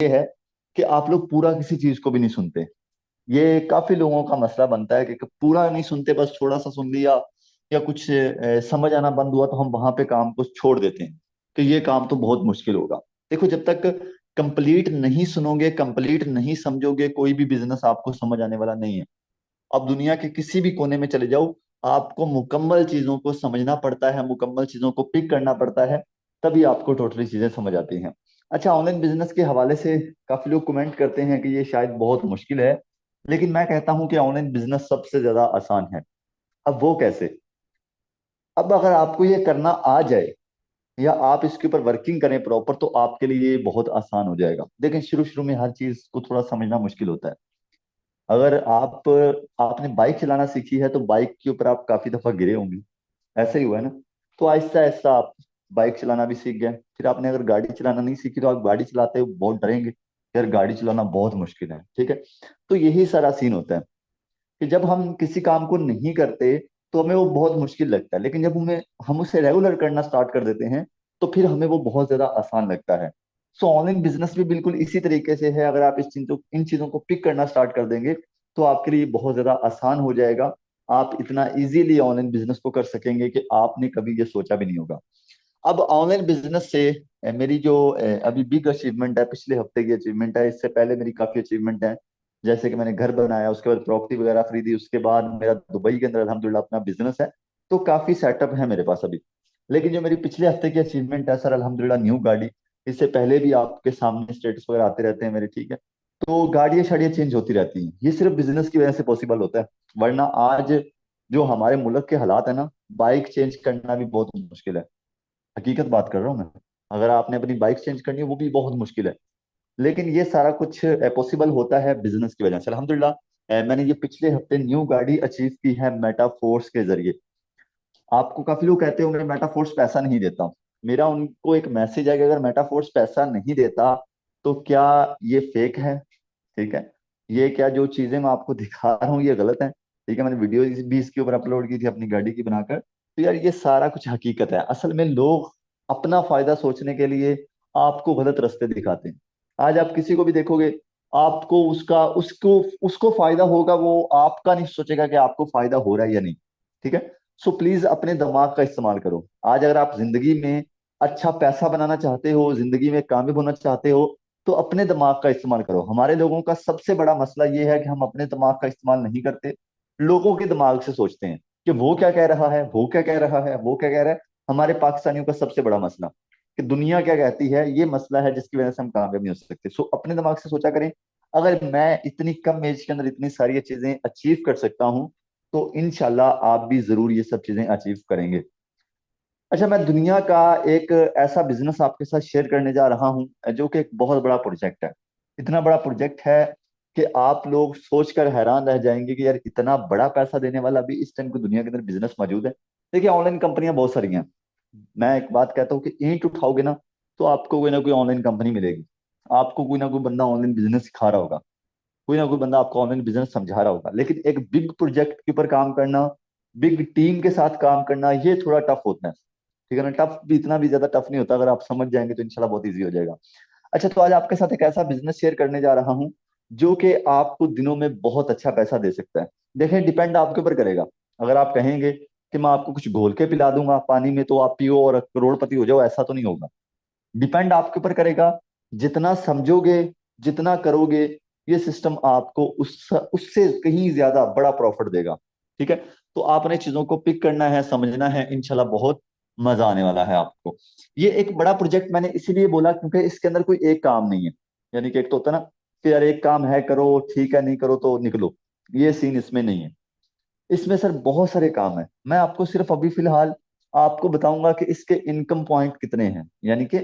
ये है कि आप लोग पूरा किसी चीज को भी नहीं सुनते। ये काफी लोगों का मसला बनता है कि पूरा नहीं सुनते, बस थोड़ा सा सुन लिया या कुछ समझ आना बंद हुआ तो हम वहां पे काम को छोड़ देते हैं कि ये काम तो बहुत मुश्किल होगा। देखो, जब तक कंप्लीट नहीं सुनोगे, कंप्लीट नहीं समझोगे, कोई भी बिजनेस आपको समझ आने वाला नहीं है। अब दुनिया के किसी भी कोने में चले जाओ, आपको मुकम्मल चीजों को समझना पड़ता है, मुकम्मल चीजों को पिक करना पड़ता है, तभी आपको टोटली चीजें समझ आती हैं। अच्छा, ऑनलाइन बिजनेस के हवाले से काफी लोग कमेंट करते हैं कि ये शायद बहुत मुश्किल है, लेकिन मैं कहता हूं कि ऑनलाइन बिजनेस सबसे ज्यादा आसान है। अब वो कैसे? अब अगर आपको ये करना आ जाए या आप इसके ऊपर वर्किंग करें प्रॉपर, तो आपके लिए ये बहुत आसान हो जाएगा। लेकिन शुरू शुरू में हर चीज को थोड़ा समझना मुश्किल होता है। अगर आपने बाइक चलाना सीखी है तो बाइक के ऊपर आप काफी दफा गिरे होंगे, ऐसा ही हुआ है ना? तो आहिस्ता आहिस्ता आप बाइक चलाना भी सीख गए। फिर आपने अगर गाड़ी चलाना नहीं सीखी तो आप गाड़ी चलाते हुए बहुत डरेंगे, यार गाड़ी चलाना बहुत मुश्किल है, ठीक है? तो यही सारा सीन होता है कि जब हम किसी काम को नहीं करते तो हमें वो बहुत मुश्किल लगता है, लेकिन जब हम उसे रेगुलर करना स्टार्ट कर देते हैं तो फिर हमें वो बहुत ज्यादा आसान लगता है। सो ऑनलाइन बिजनेस भी बिल्कुल इसी तरीके से है। अगर आप इन चीजों को पिक करना स्टार्ट कर देंगे तो आपके लिए बहुत ज्यादा आसान हो जाएगा। आप इतना इजीली ऑनलाइन बिजनेस को कर सकेंगे कि आपने कभी ये सोचा भी नहीं होगा। अब ऑनलाइन बिजनेस से मेरी जो अभी बिग अचीवमेंट है, पिछले हफ्ते की अचीवमेंट है, इससे पहले मेरी काफी अचीवमेंट है। जैसे कि मैंने घर बनाया, उसके बाद प्रॉपर्टी वगैरह खरीदी, उसके बाद मेरा दुबई के अंदर अल्हम्दुलिल्लाह अपना बिजनेस है। तो काफी सेटअप है मेरे पास अभी। लेकिन जो मेरी पिछले हफ्ते की अचीवमेंट है सर, अल्हम्दुलिल्लाह न्यू गाड़ी। इससे पहले भी आपके सामने स्टेटस वगैरह आते रहते हैं मेरे, ठीक है? तो गाड़ियां शाड़ियां चेंज होती रहती हैं, ये सिर्फ बिजनेस की वजह से पॉसिबल होता है। वरना आज जो हमारे मुल्क के हालात है ना, बाइक चेंज करना भी बहुत मुश्किल है। हकीकत बात कर रहा हूँ मैं। अगर आपने अपनी बाइक चेंज करनी है वो भी बहुत मुश्किल है। लेकिन ये सारा कुछ पॉसिबल होता है बिजनेस की वजह से, अल्हम्दुलिल्लाह। मैंने ये पिछले हफ्ते न्यू गाड़ी अचीव की है मेटा फोर्स के जरिए। आपको काफी लोग कहते होंगे मेटा फोर्स पैसा नहीं देता। मेरा उनको एक मैसेज है कि अगर मेटा फोर्स पैसा नहीं देता तो क्या ये फेक है? ठीक है, ये क्या जो चीजें मैं आपको दिखा रहा हूँ ये गलत है? ठीक है, मैंने वीडियो भी इसके ऊपर अपलोड की थी अपनी गाड़ी की बनाकर। तो यार ये सारा कुछ हकीकत है। असल में लोग अपना फायदा सोचने के लिए आपको गलत रास्ते दिखाते हैं। आज आप किसी को भी देखोगे, आपको उसका उसको उसको फायदा होगा, वो आपका नहीं सोचेगा कि आपको फायदा हो रहा है या नहीं। ठीक है? सो प्लीज अपने दिमाग का इस्तेमाल करो। आज अगर आप जिंदगी में अच्छा पैसा बनाना चाहते हो, जिंदगी में कामयाब होना चाहते हो, तो अपने दिमाग का इस्तेमाल करो। हमारे लोगों का सबसे बड़ा मसला ये है कि हम अपने दिमाग का इस्तेमाल नहीं करते, लोगों के दिमाग से सोचते हैं कि वो क्या कह रहा है, वो क्या कह रहा है, वो क्या कह रहा है। हमारे पाकिस्तानियों का सबसे बड़ा मसला कि दुनिया क्या कहती है, ये मसला है जिसकी वजह से हम कामयाब नहीं हो सकते। सो अपने दिमाग से सोचा करें। अगर मैं इतनी कम एज के अंदर इतनी सारी चीजें अचीव कर सकता हूँ तो इनशाला आप भी जरूर ये सब चीजें अचीव करेंगे। अच्छा, मैं दुनिया का एक ऐसा बिजनेस आपके साथ शेयर करने जा रहा हूं जो कि एक बहुत बड़ा प्रोजेक्ट है। इतना बड़ा प्रोजेक्ट है कि आप लोग सोचकर हैरान रह जाएंगे कि यार इतना बड़ा पैसा देने वाला भी इस टाइम की दुनिया के अंदर बिजनेस मौजूद है। देखिए, ऑनलाइन कंपनियां बहुत सारी हैं। मैं एक बात कहता हूँ कि ईंट उठाओगे ना तो आपको कोई ना कोई ऑनलाइन कंपनी मिलेगी। आपको कोई ना कोई बंदा ऑनलाइन बिजनेस सिखा रहा होगा, कोई ना कोई बंदा आपको ऑनलाइन बिजनेस समझा रहा होगा। लेकिन एक बिग प्रोजेक्ट के ऊपर काम करना, बिग टीम के साथ काम करना, ये थोड़ा टफ होता है। ठीक है ना? टफ भी इतना भी ज्यादा टफ नहीं होता, अगर आप समझ जाएंगे तो इंशाल्लाह बहुत ईजी हो जाएगा। अच्छा, तो आज आपके साथ एक ऐसा बिजनेस शेयर करने जा रहा हूँ जो कि आपको दिनों में बहुत अच्छा पैसा दे सकता है। देखें, डिपेंड आपके ऊपर करेगा। अगर आप कहेंगे कि मैं आपको कुछ घोल के पिला दूंगा पानी में तो आप पियो और करोड़पति हो जाओ, ऐसा तो नहीं होगा। डिपेंड आपके ऊपर करेगा। जितना समझोगे, जितना करोगे, ये सिस्टम आपको उससे कहीं ज्यादा बड़ा प्रॉफिट देगा। ठीक है? तो आपने चीजों को पिक करना है, समझना है, इंशाल्लाह बहुत मजा आने वाला है आपको। ये एक बड़ा प्रोजेक्ट मैंने इसीलिए बोला क्योंकि इसके अंदर कोई एक काम नहीं है। यानी कि एक तो होता है ना कि यार एक काम है करो, ठीक है, नहीं करो तो निकलो। ये सीन इसमें नहीं है। इसमें सर बहुत सारे काम है। मैं आपको सिर्फ अभी फिलहाल आपको बताऊंगा कि इसके इनकम पॉइंट कितने हैं, यानी कि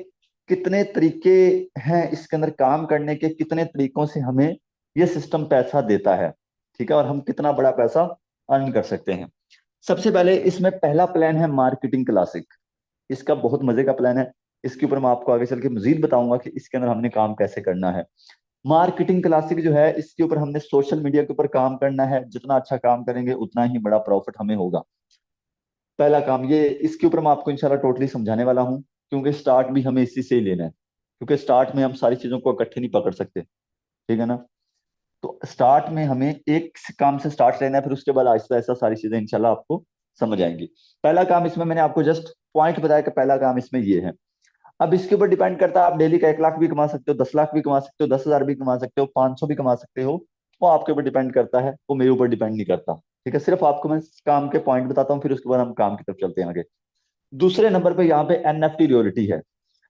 कितने तरीके हैं इसके अंदर काम करने के, कितने तरीकों से हमें ये सिस्टम पैसा देता है। ठीक है? और हम कितना बड़ा पैसा अर्न कर सकते हैं। सबसे पहले इसमें पहला प्लान है मार्केटिंग क्लासिक। इसका बहुत मजे का प्लान है। इसके ऊपर मैं आपको आगे चल के मजीद बताऊंगा कि इसके अंदर हमने काम कैसे करना है। मार्केटिंग क्लासिक जो है, इसके ऊपर हमने सोशल मीडिया के ऊपर काम करना है। जितना अच्छा काम करेंगे उतना ही बड़ा प्रॉफिट हमें होगा। पहला काम ये, इसके ऊपर मैं आपको इंशाल्लाह टोटली समझाने वाला हूँ क्योंकि स्टार्ट भी हमें इसी से ही लेना है। क्योंकि स्टार्ट में हम सारी चीजों को इकट्ठे नहीं पकड़ सकते, ठीक है ना। तो स्टार्ट में हमें एक काम से स्टार्ट लेना है, फिर उसके बाद आहिस्ता आहिस्ता सारी चीजें इंशाल्लाह आपको समझ आएंगी। पहला काम इसमें मैंने आपको जस्ट पॉइंट बताया कि पहला काम इसमें ये है। अब इसके ऊपर डिपेंड करता है, आप डेली का 1 लाख भी कमा सकते हो, 10 लाख भी कमा सकते हो, 10 हजार भी कमा सकते हो, 500 भी कमा सकते हो। वो आपके ऊपर डिपेंड करता है, वो मेरे ऊपर डिपेंड नहीं करता। ठीक है, सिर्फ आपको मैं काम के पॉइंट बताता हूँ, फिर उसके बाद हम काम की तरफ चलते हैं आगे। दूसरे नंबर पे यहाँ पे एनएफटी रियलिटी है।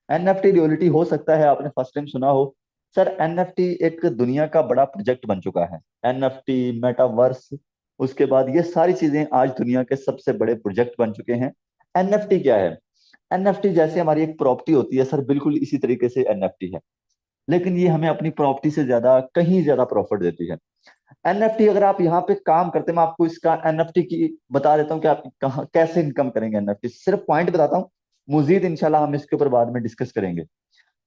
एनएफटी रियलिटी हो सकता है आपने फर्स्ट टाइम सुना हो। सर, एनएफटी एक दुनिया का बड़ा प्रोजेक्ट बन चुका है। एनएफटी, मेटावर्स, उसके बाद ये सारी चीजें आज दुनिया के सबसे बड़े प्रोजेक्ट बन चुके हैं। एनएफटी क्या है? एनएफटी जैसे हमारी एक प्रॉपर्टी होती है सर, बिल्कुल इसी तरीके से एनएफटी है। लेकिन ये हमें अपनी प्रॉपर्टी से ज्यादा, कहीं ज्यादा प्रॉफिट देती है। एनएफटी अगर आप यहाँ पे काम करते हैं, मैं आपको इसका एनएफटी की बता देता हूँ कि आप कहाँ कैसे इनकम करेंगे। एनएफटी सिर्फ पॉइंट बताता हूँ, मजीद इंशाल्लाह हम इसके ऊपर बाद में डिस्कस करेंगे।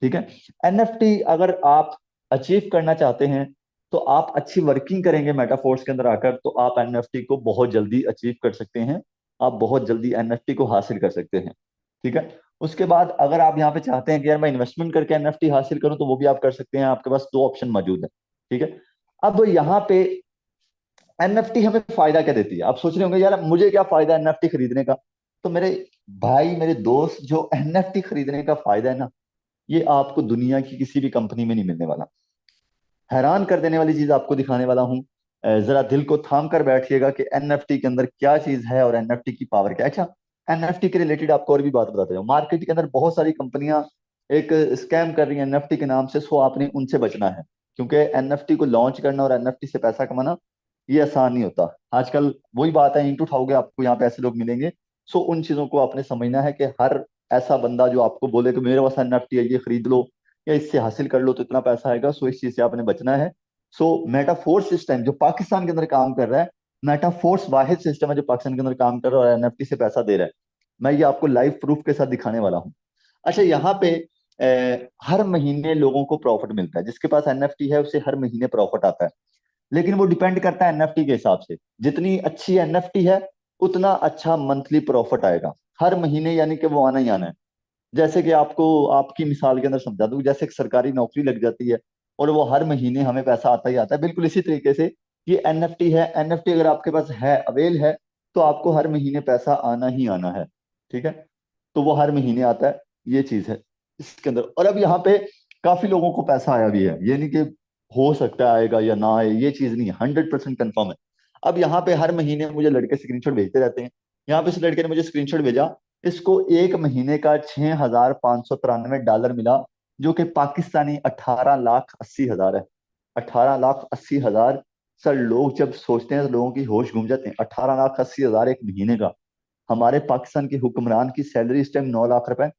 ठीक है। एनएफटी अगर आप अचीव करना चाहते हैं, तो आप अच्छी वर्किंग करेंगे मेटाफोर्स के अंदर आकर, तो आप एनएफटी को बहुत जल्दी अचीव कर सकते हैं। आप बहुत जल्दी एनएफटी को हासिल कर सकते हैं। ठीक है। उसके बाद अगर आप यहाँ पे चाहते हैं कि यार मैं इन्वेस्टमेंट करके एनएफटी हासिल करूं, तो वो भी आप कर सकते हैं। आपके पास दो ऑप्शन मौजूद है। ठीक है। अब यहाँ पे एनएफटी हमें फायदा क्या देती है? आप सोच रहे होंगे यार मुझे क्या फायदा एनएफटी खरीदने का। तो मेरे भाई, मेरे दोस्त, जो एनएफटी खरीदने का फायदा है ना, ये आपको दुनिया की किसी भी कंपनी में नहीं मिलने वाला। हैरान कर देने वाली चीज आपको दिखाने वाला हूँ। जरा दिल को थाम कर बैठिएगा कि एनएफटी के अंदर क्या चीज है और एनएफटी की पावर क्या है। अच्छा, एनएफटी के रिलेटेड आपको और भी बात बताते हैं। मार्केट के अंदर बहुत सारी कंपनियां एक स्कैम कर रही हैं एनएफटी के नाम से, सो आपने उनसे बचना है। क्योंकि एनएफटी को लॉन्च करना और एनएफटी से पैसा कमाना ये आसान नहीं होता। आजकल वही बात है, इंट उठाओगे आपको यहाँ पे ऐसे लोग मिलेंगे। सो उन चीजों को आपने समझना है कि हर ऐसा बंदा जो आपको बोले कि मेरे पास एनएफटी है, ये खरीद लो या इससे हासिल कर लो तो इतना पैसा आएगा, सो इस चीज से आपने बचना है। सो मेटाफोर्स सिस्टम जो पाकिस्तान के अंदर काम कर रहा है, मेटाफोर्स वाहिद सिस्टम है जो पाकिस्तान के अंदर काम कर रहा है और एनएफटी से पैसा दे रहा है। मैं ये आपको लाइव प्रूफ के साथ दिखाने वाला हूँ। अच्छा, यहाँ पे हर महीने लोगों को प्रॉफिट मिलता है। जिसके पास एनएफटी है उसे हर महीने प्रॉफिट आता है। लेकिन वो डिपेंड करता है एनएफटी के हिसाब से। जितनी अच्छी एनएफटी है, उतना अच्छा मंथली प्रॉफिट आएगा हर महीने, यानी कि वो आना ही आना है। जैसे कि आपको आपकी मिसाल के अंदर समझा दूं, जैसे एक सरकारी नौकरी लग जाती है और वो हर महीने हमें पैसा आता ही आता है, बिल्कुल इसी तरीके से ये एनएफटी है। एनएफटी अगर आपके पास है, अवेल है, तो आपको हर महीने पैसा आना ही आना है। ठीक है। तो वो हर महीने आता है, ये चीज है इसके अंदर। और अब यहाँ पे काफी लोगों को पैसा आया भी है, ये नहीं कि हो सकता है आएगा या ना आए, ये चीज नहीं है, 100% कंफर्म है। अब यहाँ पे हर महीने मुझे लड़के स्क्रीनशॉट भेजते रहते हैं। यहाँ पे इस लड़के ने मुझे स्क्रीनशॉट भेजा, इसको एक महीने का $6,593 मिला, जो कि पाकिस्तानी 18,80,000 है। 18,80,000। सर, लोग जब सोचते हैं तो लोगों की होश घूम जाते हैं। 18,80,000 एक महीने का। हमारे पाकिस्तान के हुक्मरान की सैलरी इस टाइम 9 लाख रुपए,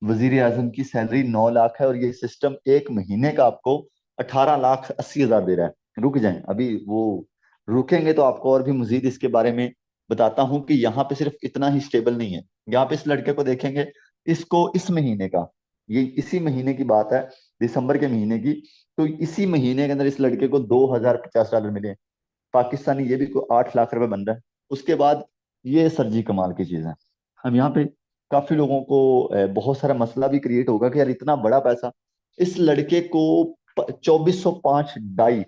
वजीर आजम की सैलरी 9 लाख है, और ये सिस्टम एक महीने का आपको 18,80,000 दे रहा है। रुक जाएं अभी, वो रुकेंगे तो आपको और भी मजीद इसके बारे में बताता हूं कि यहाँ पे सिर्फ इतना ही स्टेबल नहीं है। यहाँ पे इस लड़के को देखेंगे, इसको इस महीने का, ये इसी महीने की बात है, दिसंबर के महीने की। तो इसी महीने के अंदर इस लड़के को $2,050 मिले। पाकिस्तानी ये भी कोई 8 लाख रुपए बन रहा है। उसके बाद ये सर जी कमाल की चीज है। हम यहाँ पे काफी लोगों को बहुत सारा मसला भी क्रिएट होगा कि यार इतना बड़ा पैसा इस लड़के को 2405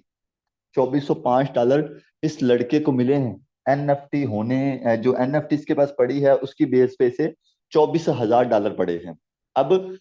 इस लड़के को मिले हैं। एनएफटी होने जो एनएफटी इसके पास पड़ी है उसकी बेस पे से $24,000 पड़े हैं। अब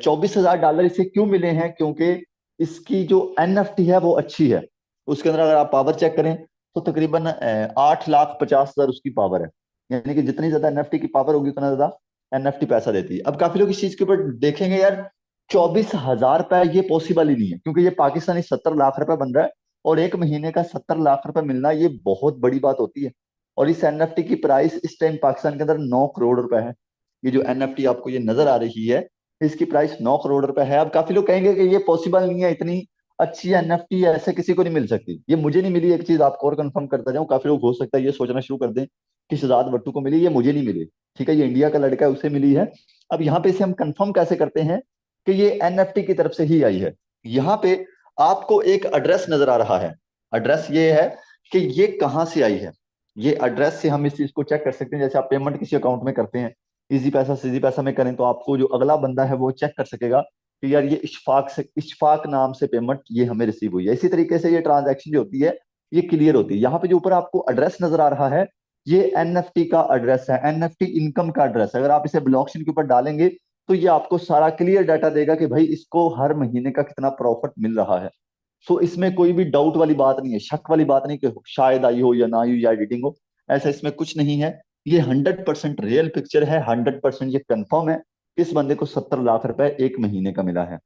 $24,000 इसे क्यों मिले हैं? क्योंकि इसकी जो एनएफटी है वो अच्छी है। उसके अंदर अगर आप पावर चेक करें, तो तकरीबन 8,50,000 उसकी पावर है। यानी कि जितनी ज्यादा एनएफटी की पावर होगी, उतना ज्यादा एनएफटी पैसा देती है। अब काफी लोग इस चीज के ऊपर देखेंगे, यार $24,000 ये पॉसिबल ही नहीं है, क्योंकि ये पाकिस्तानी 70 लाख रुपए बन रहा है। और एक महीने का 70 लाख रुपए मिलना ये बहुत बड़ी बात होती है। और इस एनएफटी की प्राइस इस टाइम पाकिस्तान के अंदर 9 करोड़ रुपए है। ये जो एनएफटी आपको ये नजर आ रही है, इसकी प्राइस 9 करोड़ रुपए है। अब काफी लोग कहेंगे कि ये पॉसिबल नहीं है, इतनी अच्छी एनएफटी ऐसे किसी को नहीं मिल सकती। ये मुझे नहीं मिली, एक चीज आपको और कंफर्म करता जाऊं, काफी लोग हो सकता है ये सोचना शुरू कर दें कि शहजाद भट्टू को मिली, ये मुझे नहीं मिली। ठीक है, ये इंडिया का लड़का है, उसे मिली है। अब यहाँ पे इसे हम कंफर्म कैसे करते हैं कि ये एनएफटी की तरफ से ही आई है? यहाँ पे आपको एक एड्रेस नजर आ रहा है। एड्रेस ये है कि ये कहाँ से आई है। ये एड्रेस से हम इस चीज को चेक कर सकते हैं। जैसे आप पेमेंट किसी अकाउंट में करते हैं, इजी पैसा, सीजी पैसा में करें, तो आपको जो अगला बंदा है वो चेक कर सकेगा कि यार ये इशफाक से, इशफाक नाम से पेमेंट ये हमें रिसीव हुई है। इसी तरीके से ये ट्रांजैक्शन जो होती है ये क्लियर होती है। यहाँ पे जो ऊपर आपको एड्रेस नजर आ रहा है, ये एनएफटी का एड्रेस है, एनएफटी इनकम का एड्रेस है। अगर आप इसे ब्लॉकचेन के ऊपर डालेंगे तो ये आपको सारा क्लियर डाटा देगा कि भाई इसको हर महीने का कितना प्रॉफिट मिल रहा है। सो इसमें कोई भी डाउट वाली बात नहीं है, शक वाली बात नहीं कि शायद आई हो या ना आई हो या एडिटिंग हो, ऐसा इसमें कुछ नहीं है। ये 100% रियल पिक्चर है, 100% ये कंफर्म है कि इस बंदे को 70 लाख रुपए एक महीने का मिला है।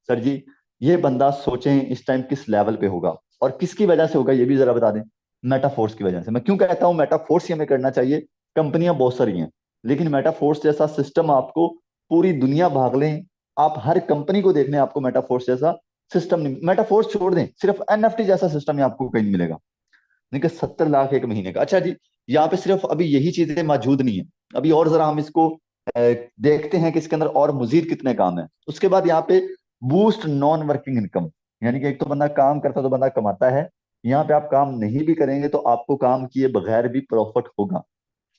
सर जी, ये बंदा सोचें इस टाइम किस लेवल पे होगा और किसकी वजह से होगा, ये भी जरा बता दें। मेटाफोर्स की वजह से। मैं क्यों कहता हूँ मेटाफोर्स ही हमें करना चाहिए, कंपनियां बहुत सारी हैं, लेकिन मेटाफोर्स जैसा सिस्टम आपको पूरी दुनिया भाग लें, आप हर कंपनी को देख लें, आपको मेटाफोर्स जैसा सिस्टम नहीं, मेटाफोर्स छोड़ दें, सिर्फ एनएफटी जैसा सिस्टम ही आपको कहीं नहीं मिलेगा। नहीं कि 70 लाख एक महीने का। अच्छा जी, यहाँ पे सिर्फ अभी यही चीजें मौजूद नहीं है, अभी और जरा हम इसको देखते हैं कि इसके अंदर और मजीद कितने काम है। उसके बाद यहाँ पे बूस्ट नॉन वर्किंग इनकम, यानी कि एक तो बंदा काम करता है तो बंदा कमाता है, यहाँ पे आप काम नहीं भी करेंगे तो आपको काम किए बगैर भी प्रॉफिट होगा।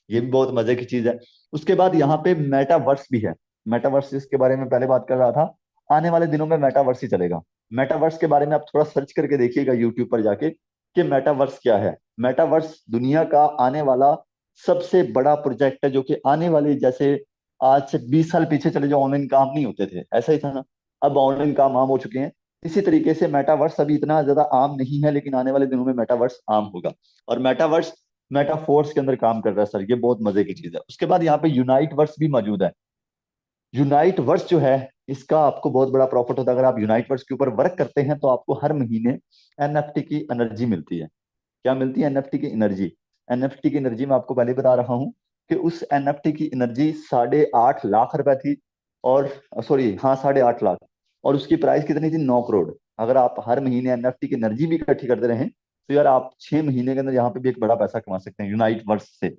ये भी बहुत मजे की चीज है। उसके बाद यहाँ पे मेटावर्स भी है। मेटावर्स जिसके बारे में पहले बात कर रहा था, आने वाले दिनों में मेटावर्स ही चलेगा। मेटावर्स के बारे में आप थोड़ा सर्च करके देखिएगा यूट्यूब पर जाके कि मेटावर्स क्या है। मेटावर्स दुनिया का आने वाला सबसे बड़ा प्रोजेक्ट है, जो कि आने वाले, जैसे आज से 20 साल पीछे चले जाओ ऑनलाइन काम नहीं होते थे, ऐसा ही था ना, अब ऑनलाइन काम आम हो चुके हैं। इसी तरीके से मेटावर्स अभी इतना ज्यादा आम नहीं है, लेकिन आने वाले दिनों में मेटावर्स आम होगा। और मेटावर्स मेटाफोर्स के अंदर काम कर रहा है सर, ये बहुत मजे की चीज है। उसके बाद यहाँ पे यूनाइट वर्स भी मौजूद है। यूनाइट वर्स जो है, इसका आपको बहुत बड़ा प्रॉफिट होता है। अगर आप यूनाइट वर्स के ऊपर वर्क करते हैं तो आपको हर महीने एनएफटी की एनर्जी मिलती है। क्या मिलती है? एनएफटी की एनर्जी। एनएफटी की एनर्जी मैं आपको पहले बता रहा हूँ कि उस एनएफटी की एनर्जी 8.5 लाख रुपए थी, और सॉरी हाँ 8.5 लाख, और उसकी प्राइस कितनी थी? 9 करोड़। अगर आप हर महीने एनएफटी की एनर्जी भी इकट्ठी करते रहें तो यार आप 6 महीने के अंदर यहाँ पे भी एक बड़ा पैसा कमा सकते हैं यूनाइट वर्स से।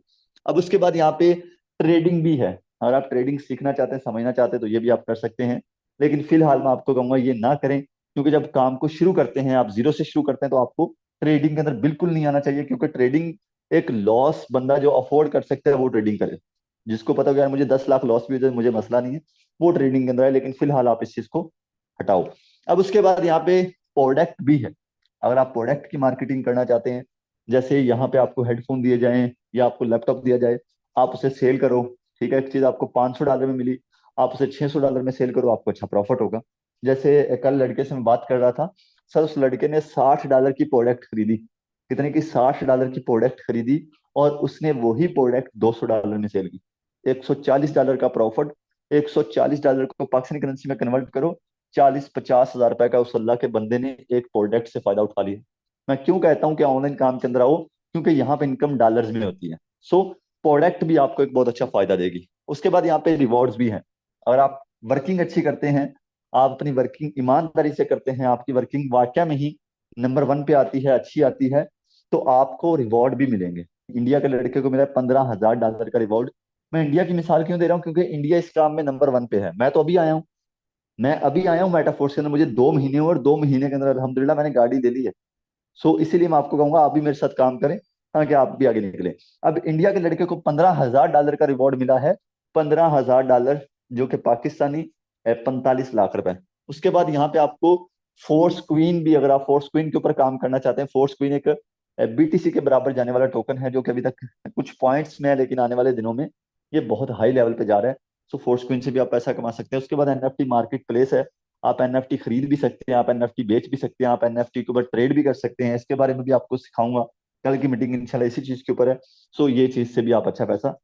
अब उसके बाद यहाँ पे ट्रेडिंग भी है। अगर आप ट्रेडिंग सीखना चाहते हैं, समझना चाहते हैं, तो ये भी आप कर सकते हैं। लेकिन फिलहाल मैं आपको कहूंगा ये ना करें, क्योंकि जब काम को शुरू करते हैं, आप जीरो से शुरू करते हैं, तो आपको ट्रेडिंग के अंदर बिल्कुल नहीं आना चाहिए। क्योंकि ट्रेडिंग एक लॉस बंदा जो अफोर्ड कर सकता है वो ट्रेडिंग करे। जिसको पता हो यार मुझे 10 लाख लॉस भी हो जाए मुझे मसला नहीं है, वो ट्रेडिंग के अंदर है। लेकिन फिलहाल आप इस चीज को हटाओ। अब उसके बाद यहाँ पे प्रोडक्ट भी है। अगर आप प्रोडक्ट की मार्केटिंग करना चाहते हैं, जैसे यहाँ पे आपको हेडफोन दिए जाएं या आपको लैपटॉप दिया जाए, आप उसे सेल करो। ठीक है, एक चीज आपको $500 में मिली, आप उसे $600 में सेल करो, आपको अच्छा प्रॉफिट होगा। जैसे कल लड़के से मैं बात कर रहा था सर, उस लड़के ने $60 की प्रोडक्ट खरीदी। कितने की? $60 की प्रोडक्ट खरीदी, और उसने वही प्रोडक्ट $200 में सेल की। $140 का प्रॉफिट। $140 को पाकिस्तानी करेंसी में कन्वर्ट करो, 40-50 हजार रुपए का उस अल्लाह के बंदे ने एक प्रोडक्ट से फायदा उठा लिया। मैं क्यों कहता हूँ कि ऑनलाइन काम के अंदर आओ, क्योंकि यहाँ पे इनकम डॉलर्स में होती है। सो प्रोडक्ट भी आपको एक बहुत अच्छा फायदा देगी। उसके बाद यहाँ पे रिवॉर्ड्स भी हैं। अगर आप वर्किंग अच्छी करते हैं, आप अपनी वर्किंग ईमानदारी से करते हैं, आपकी वर्किंग वाकया में ही नंबर 1 पे आती है, अच्छी आती है, तो आपको रिवॉर्ड भी मिलेंगे। इंडिया के लड़के को मिला $15,000 का रिवॉर्ड। मैं इंडिया की मिसाल क्यों दे रहा हूँ? क्योंकि इंडिया इस काम में नंबर 1 पे है। मैं अभी आया हूँ मेटाफोर्स के अंदर, मुझे 2 महीने हुए, और 2 महीने के अंदर अल्हम्दुलिल्लाह मैंने गाड़ी ले ली है। सो इसीलिए मैं आपको कहूंगा आप भी मेरे साथ काम करें, ताकि आप भी आगे निकले। अब इंडिया के लड़के को $15,000 का रिवॉर्ड मिला है। $15,000, जो कि पाकिस्तानी 45 लाख रुपए। उसके बाद यहाँ पे आपको फोर्स क्वीन भी, अगर आप फोर्स क्वीन के ऊपर काम करना चाहते हैं, फोर्स क्वीन एक बीटीसी के बराबर जाने वाला टोकन है, जो कि अभी तक कुछ पॉइंट्स में है, लेकिन आने वाले दिनों में ये बहुत हाई लेवल पे जा रहा है। सो फोर्स क्वीन से भी आप पैसा कमा सकते हैं। उसके बाद एनएफटी मार्केट प्लेस है। आप एनएफटी खरीद भी सकते हैं, आप एनएफटी बेच भी सकते हैं, आप एनएफटी के ऊपर ट्रेड भी कर सकते हैं। इसके बारे में भी आपको सिखाऊंगा। कल की मीटिंग इंशाल्लाह इसी चीज के ऊपर है। सो ये चीज से भी आप अच्छा पैसा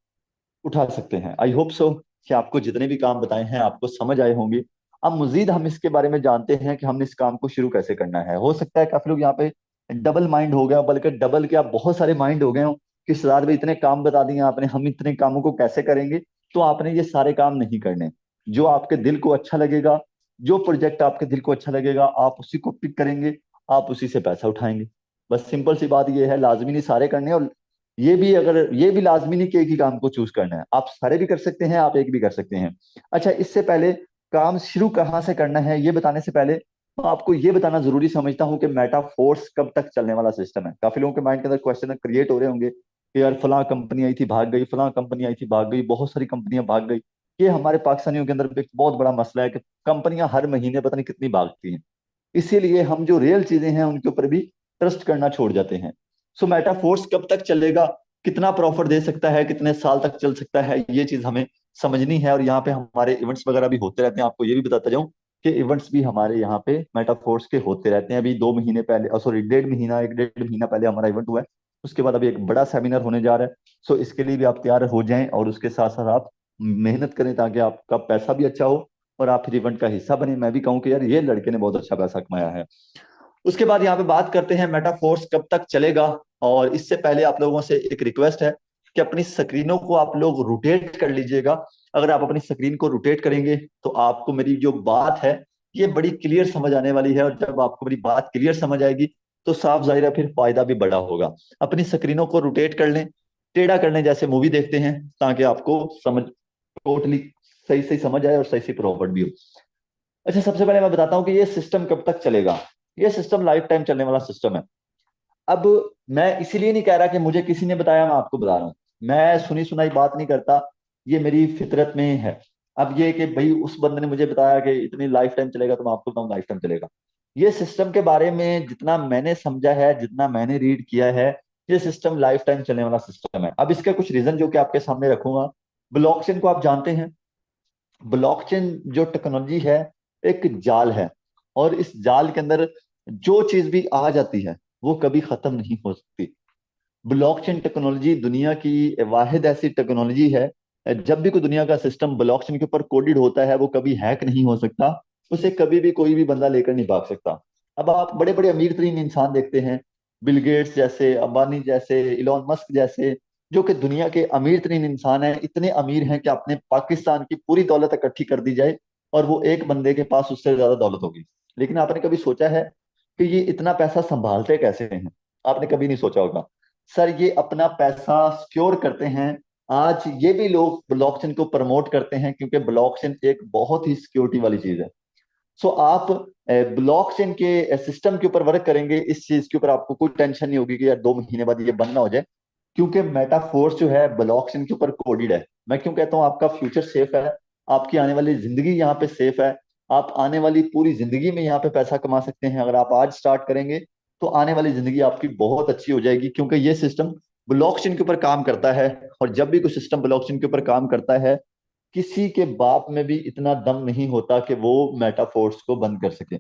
उठा सकते हैं। आई होप सो कि आपको जितने भी काम बताए हैं आपको समझ आए होंगे। अब मजीद हम इसके बारे में जानते हैं कि हमने इस काम को शुरू कैसे करना है। हो सकता है काफी लोग यहाँ पे डबल माइंड हो गया, बल्कि डबल क्या बहुत सारे माइंड हो गए हो कि सरदार भाई इतने काम बता दिए आपने, हम इतने कामों को कैसे करेंगे? तो आपने ये सारे काम नहीं करने। जो आपके दिल को अच्छा लगेगा, जो प्रोजेक्ट आपके दिल को अच्छा लगेगा, आप उसी को पिक करेंगे, आप उसी से पैसा उठाएंगे। बस सिंपल सी बात ये है, लाजमी नहीं सारे करने, और ये भी लाजमी नहीं कि एक ही काम को चूज करना है। आप सारे भी कर सकते हैं, आप एक भी कर सकते हैं। अच्छा, इससे पहले काम शुरू कहाँ से करना है ये बताने से पहले मैं आपको ये बताना जरूरी समझता हूँ कि मेटाफोर्स कब तक चलने वाला सिस्टम है। काफी लोगों के माइंड के अंदर क्वेश्चन क्रिएट हो रहे होंगे कि यार फलां कंपनी आई थी भाग गई, फलां कंपनी आई थी भाग गई, बहुत सारी कंपनियां भाग गई, ये हमारे पाकिस्तानियों के अंदर एक बहुत बड़ा मसला है कि कंपनियां हर महीने पता नहीं कितनी भागती हैं। इसीलिए हम जो रियल चीजें हैं उनके ऊपर भी ट्रस्ट करना छोड़ जाते हैं। सो मेटाफोर्स कब तक चलेगा, कितना प्रॉफिट दे सकता है, कितने साल तक चल सकता है, ये चीज हमें समझनी है। और यहाँ पे हमारे इवेंट्स वगैरह भी होते रहते हैं। आपको ये भी बताता जाऊं कि इवेंट्स भी हमारे यहाँ पे मेटाफोर्स के होते रहते हैं। अभी 2 महीने पहले, सॉरी, 1.5 महीना, 1.5 महीना पहले हमारा इवेंट हुआ है। उसके बाद अभी एक बड़ा सेमिनार होने जा रहा है। सो इसके लिए भी आप तैयार हो जाएं और उसके साथ साथ आप मेहनत करें ताकि आपका पैसा भी अच्छा हो और आप फिर इवेंट का हिस्सा बने। मैं भी कहूँ कि यार ये लड़के ने बहुत अच्छा पैसा कमाया है। उसके बाद यहाँ पे बात करते हैं मेटाफोर्स कब तक चलेगा। और इससे पहले आप लोगों से एक रिक्वेस्ट है कि अपनी स्क्रीनों को आप लोग रोटेट कर लीजिएगा। अगर आप अपनी स्क्रीन को रोटेट करेंगे तो आपको मेरी जो बात है ये बड़ी क्लियर समझ आने वाली है। और जब आपको मेरी बात क्लियर समझ आएगी तो साफ जाहिर है फिर फायदा भी बड़ा होगा। अपनी स्क्रीनों को रोटेट कर लें, टेढ़ा कर लें, जैसे मूवी देखते हैं, ताकि आपको समझ टोटली सही सही समझ आए और सही सही प्रॉफिट भी हो। अच्छा, सबसे पहले मैं बताता हूँ कि ये सिस्टम कब तक चलेगा। ये सिस्टम लाइफ टाइम चलने वाला सिस्टम है। अब मैं इसीलिए नहीं कह रहा कि मुझे किसी ने बताया मैं आपको बता रहा हूँ। मैं सुनी सुनाई बात नहीं करता, ये मेरी फितरत में है। अब ये कि भाई उस बंदे ने मुझे बताया कि इतनी लाइफ टाइम चलेगा तो मैं आपको बताऊँ लाइफ टाइम चलेगा। ये सिस्टम के बारे में जितना मैंने समझा है, जितना मैंने रीड किया है, ये सिस्टम लाइफ टाइम चलने वाला सिस्टम है। अब इसका कुछ रीजन जो कि आपके सामने रखूंगा। ब्लॉकचेन को आप जानते हैं। ब्लॉकचेन जो टेक्नोलॉजी है एक जाल है। और इस जाल के अंदर जो चीज भी आ जाती है वो कभी खत्म नहीं हो सकती। ब्लॉकचेन टेक्नोलॉजी दुनिया की वाहिद ऐसी टेक्नोलॉजी है, जब भी कोई दुनिया का सिस्टम ब्लॉकचेन के ऊपर कोडेड होता है वो कभी हैक नहीं हो सकता। उसे कभी भी कोई भी बंदा लेकर नहीं भाग सकता। अब आप बड़े बड़े अमीर तरीन इंसान देखते हैं, बिल गेट्स जैसे, अंबानी जैसे, इलॉन मस्क जैसे, जो कि दुनिया के अमीर तरीन इंसान हैं, इतने अमीर हैं कि अपने पाकिस्तान की पूरी दौलत इकट्ठी कर दी जाए और वो एक बंदे के पास उससे ज्यादा दौलत होगी। लेकिन आपने कभी सोचा है कि ये इतना पैसा संभालते कैसे हैं? आपने कभी नहीं सोचा होगा। सर, ये अपना पैसा सिक्योर करते हैं। आज ये भी लोग ब्लॉकचेन को प्रमोट करते हैं क्योंकि ब्लॉकचेन एक बहुत ही सिक्योरिटी वाली चीज है। सो आप ब्लॉकचेन के सिस्टम के ऊपर वर्क करेंगे, इस चीज के ऊपर आपको कोई टेंशन नहीं होगी कि यार 2 महीने बाद ये बंद ना हो जाए। क्योंकि मेटाफोर्स जो है ब्लॉकचेन के ऊपर कोडेड है। मैं क्यों कहता हूँ आपका फ्यूचर सेफ है, आपकी आने वाली जिंदगी यहाँ पे सेफ है। आप आने वाली पूरी जिंदगी में यहाँ पे पैसा कमा सकते हैं। अगर आप आज स्टार्ट करेंगे तो आने वाली जिंदगी आपकी बहुत अच्छी हो जाएगी, क्योंकि ये सिस्टम ब्लॉकचेन के ऊपर काम करता है। और जब भी कोई सिस्टम ब्लॉकचेन के ऊपर काम करता है, किसी के बाप में भी इतना दम नहीं होता कि वो मेटाफोर्स को बंद कर सके।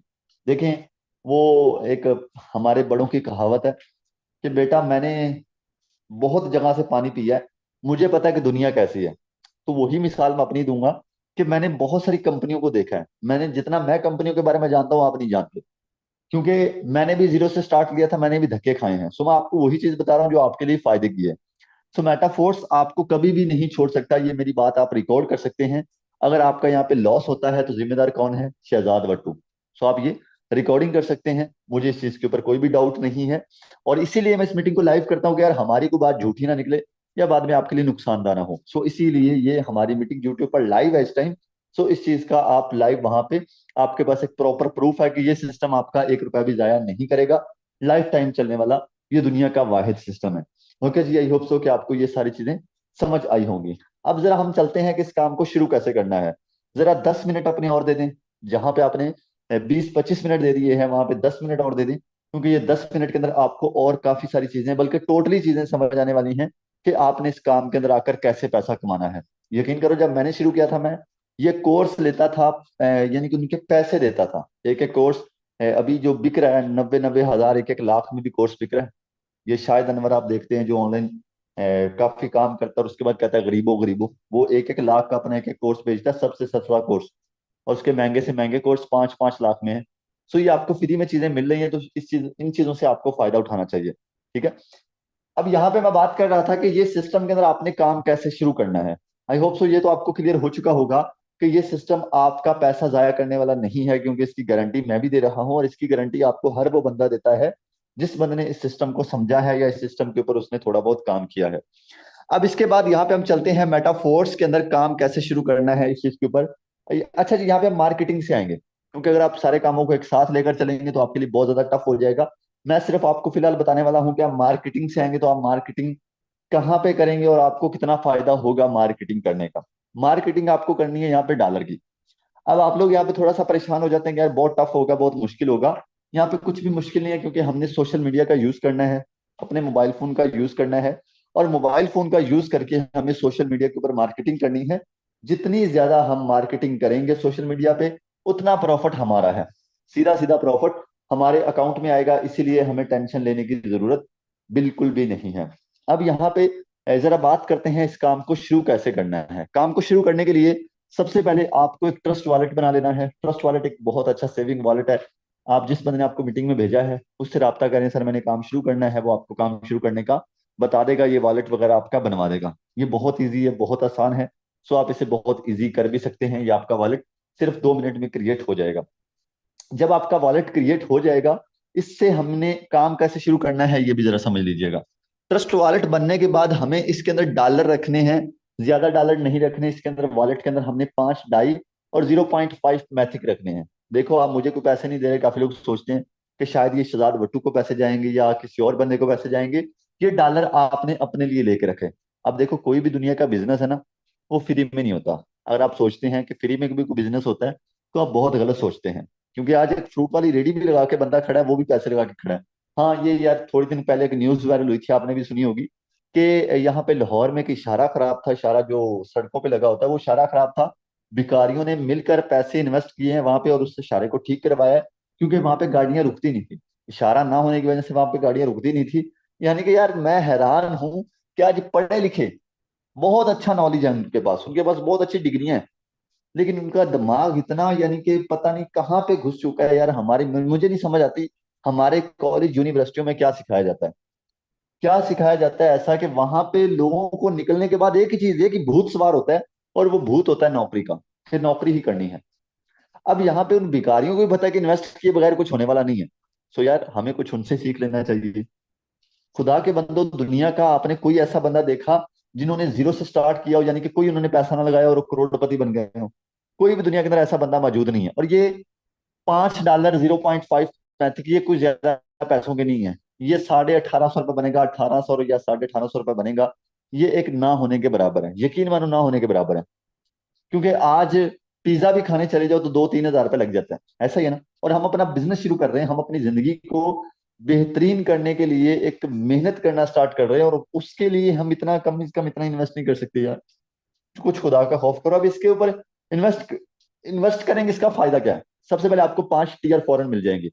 देखें, वो एक हमारे बड़ों की कहावत है कि बेटा मैंने बहुत जगह से पानी पिया है, मुझे पता है कि दुनिया कैसी है। तो वही मिसाल मैं अपनी दूंगा कि मैंने बहुत सारी कंपनियों को देखा है। मैंने जितना मैं कंपनियों के बारे में जानता हूँ आप नहीं जानते, क्योंकि मैंने भी जीरो से स्टार्ट किया था, मैंने भी धक्के खाए हैं। सो मैं आपको वही चीज बता रहा हूँ जो आपके लिए फायदे की है। सो मेटाफोर्स आपको कभी भी नहीं छोड़ सकता, ये मेरी बात आप रिकॉर्ड कर सकते हैं। अगर आपका यहाँ पे लॉस होता है तो जिम्मेदार कौन है? शहजाद वट्टू। सो आप ये रिकॉर्डिंग कर सकते हैं, मुझे इस चीज के ऊपर कोई भी डाउट नहीं है। और इसीलिए मैं इस मीटिंग को लाइव करता हूँ कि यार हमारी कोई बात झूठी ना निकले या बाद में आपके लिए नुकसानदार ना हो। सो इसीलिए ये हमारी मीटिंग यूट्यूब पर लाइव है इस टाइम। सो इस चीज का आप लाइव वहां पे, आपके पास एक प्रॉपर प्रूफ है कि ये सिस्टम आपका 1 रुपया भी जाया नहीं करेगा। लाइफ टाइम चलने वाला ये दुनिया का वाहिद सिस्टम है। ओके जी, आई होप सो कि आपको ये सारी चीजें समझ आई होंगी। अब जरा हम चलते हैं कि इस काम को शुरू कैसे करना है। जरा 10 मिनट अपने और दे दें। जहां पे आपने 20-25 मिनट दे दिए हैं वहां पे 10 मिनट और दे दें, क्योंकि ये 10 मिनट के अंदर आपको और काफी सारी चीजें, बल्कि टोटली चीजें समझ आने वाली हैं कि आपने इस काम के अंदर आकर कैसे पैसा कमाना है। यकीन करो, जब मैंने शुरू किया था, मैं ये कोर्स लेता था, यानी कि उनके पैसे देता था। एक एक कोर्स अभी जो बिक रहा है 90-90 हज़ार, 1-1 लाख में भी कोर्स बिक रहा है। ये शायद अनवर आप देखते हैं जो ऑनलाइन काफी काम करता है और उसके बाद कहता है गरीबों गरीबों, वो 1-1 लाख का अपना एक एक कोर्स बेचता है, सबसे सस्ता कोर्स। और उसके महंगे से महंगे कोर्स 5-5 लाख में है। सो ये आपको फ्री में चीजें मिल रही हैं, तो इस चीज इन चीजों से आपको फायदा उठाना चाहिए। ठीक है। अब यहाँ पे मैं बात कर रहा था कि ये सिस्टम के अंदर आपने काम कैसे शुरू करना है। आई होप सो ये तो आपको क्लियर हो चुका होगा कि ये सिस्टम आपका पैसा जाया करने वाला नहीं है, क्योंकि इसकी गारंटी मैं भी दे रहा हूँ। और इसकी गारंटी आपको हर वो बंदा देता है जिस बंदे ने इस सिस्टम को समझा है या इस सिस्टम के ऊपर उसने थोड़ा बहुत काम किया है। अब इसके बाद यहाँ पे हम चलते हैं मेटाफोर्स के अंदर काम कैसे शुरू करना है इस चीज के ऊपर। अच्छा जी, यहाँ पे हम मार्केटिंग से आएंगे, क्योंकि अगर आप सारे कामों को एक साथ लेकर चलेंगे तो आपके लिए बहुत ज्यादा टफ हो जाएगा। मैं सिर्फ आपको फिलहाल बताने वाला हूँ कि आप मार्केटिंग से आएंगे तो आप मार्केटिंग कहाँ पे करेंगे और आपको कितना फायदा होगा मार्केटिंग करने का। मार्केटिंग आपको करनी है यहाँ पे डॉलर की। अब आप लोग यहाँ पे थोड़ा सा परेशान हो जाते हैं कि यार बहुत टफ होगा, बहुत मुश्किल होगा। यहाँ पे कुछ भी मुश्किल नहीं है, क्योंकि हमने सोशल मीडिया का यूज करना है, अपने मोबाइल फोन का यूज करना है, और मोबाइल फोन का यूज करके हमें सोशल मीडिया के ऊपर मार्केटिंग करनी है। जितनी ज्यादा हम मार्केटिंग करेंगे सोशल मीडिया पे, उतना प्रॉफिट हमारा है, सीधा सीधा प्रॉफिट हमारे अकाउंट में आएगा। इसीलिए हमें टेंशन लेने की जरूरत बिल्कुल भी नहीं है। अब यहाँ पे जरा बात करते हैं इस काम को शुरू कैसे करना है। काम को शुरू करने के लिए सबसे पहले आपको एक ट्रस्ट वॉलेट बना लेना है। ट्रस्ट वॉलेट एक बहुत अच्छा सेविंग वॉलेट है। आप जिस बंदे ने आपको मीटिंग में भेजा है उससे राब्ता करें, सर मैंने काम शुरू करना है, वो आपको काम शुरू करने का बता देगा, ये वॉलेट वगैरह आपका बनवा देगा। ये बहुत ईजी है, बहुत आसान है। सो आप इसे बहुत ईजी कर भी सकते हैं। ये आपका वॉलेट सिर्फ 2 मिनट में क्रिएट हो जाएगा। जब आपका वॉलेट क्रिएट हो जाएगा, इससे हमने काम कैसे शुरू करना है ये भी जरा समझ लीजिएगा। ट्रस्ट वॉलेट बनने के बाद हमें इसके अंदर डॉलर रखने हैं, ज्यादा डॉलर नहीं रखने इसके अंदर। वॉलेट के अंदर हमने 5 डाई और 0.5 मैथिक रखने हैं। देखो आप मुझे कोई पैसे नहीं दे रहे, काफी लोग सोचते हैं कि शायद ये शहजाद वट्टू को पैसे जाएंगे या किसी और बंदे को पैसे जाएंगे। ये डॉलर आपने अपने लिए लेके रखे। अब देखो कोई भी दुनिया का बिजनेस है ना, वो फ्री में नहीं होता। अगर आप सोचते हैं कि फ्री में भी कोई बिजनेस होता है तो आप बहुत गलत सोचते हैं। क्योंकि आज एक फ्रूट वाली रेडी भी लगा के बंदा खड़ा है, वो भी पैसे लगा के खड़ा है। हाँ ये यार थोड़ी दिन पहले एक न्यूज वायरल हुई थी, आपने भी सुनी होगी कि यहाँ पे लाहौर में एक इशारा खराब था। इशारा जो सड़कों पे लगा होता है वो इशारा खराब था। भिखारियों ने मिलकर पैसे इन्वेस्ट किए हैं वहां पे और उस इशारे को ठीक करवाया है, क्योंकि वहां पे गाड़ियां रुकती नहीं थी। इशारा ना होने की वजह से वहां पे गाड़ियां रुकती नहीं थी। यानी कि यार मैं हैरान हूं कि आज पढ़े लिखे, बहुत अच्छा नॉलेज है उनके पास बहुत अच्छी डिग्रियां हैं, लेकिन उनका दिमाग इतना यानी कि पता नहीं कहाँ पे घुस चुका है यार। हमारे मुझे नहीं समझ आती हमारे कॉलेज यूनिवर्सिटियों में क्या सिखाया जाता है। क्या सिखाया जाता है ऐसा कि वहां पे लोगों को निकलने के बाद एक ही चीज है कि भूत सवार होता है, और वो भूत होता है नौकरी का। फिर नौकरी ही करनी है। अब यहाँ पे उन भिखारियों को भी पता है कि इन्वेस्ट किए बगैर कुछ होने वाला नहीं है। सो यार हमें कुछ उनसे सीख लेना चाहिए। खुदा के बंदो, दुनिया का आपने कोई ऐसा बंदा देखा जिन्होंने जीरो से स्टार्ट किया हो, यानी कि कोई उन्होंने पैसा ना लगाया और वो करोड़पति बन गए हो? कोई भी दुनिया के अंदर ऐसा बंदा मौजूद नहीं है। और ये $5 0.5 पैंतीस, ये कुछ ज्यादा पैसों के नहीं है। ये 1850 रुपये बनेगा, 1800 या 1850 रुपये बनेगा। ये एक ना होने के बराबर है, यकीन मानो ना होने के बराबर है। क्योंकि आज पिज्जा भी खाने चले जाओ तो 2-3 हज़ार रुपये लग जाता है, ऐसा ही है ना। और हम अपना बिजनेस शुरू कर रहे हैं, हम अपनी जिंदगी को बेहतरीन करने के लिए एक मेहनत करना स्टार्ट कर रहे हैं, और उसके लिए हम इतना कम से कम इतना इन्वेस्ट नहीं कर सकते यार। कुछ खुदा का खौफ करो। अब इसके ऊपर इन्वेस्ट इन्वेस्ट करेंगे, इसका फायदा क्या है? सबसे पहले आपको 5 टीआर फॉरन मिल जाएंगे।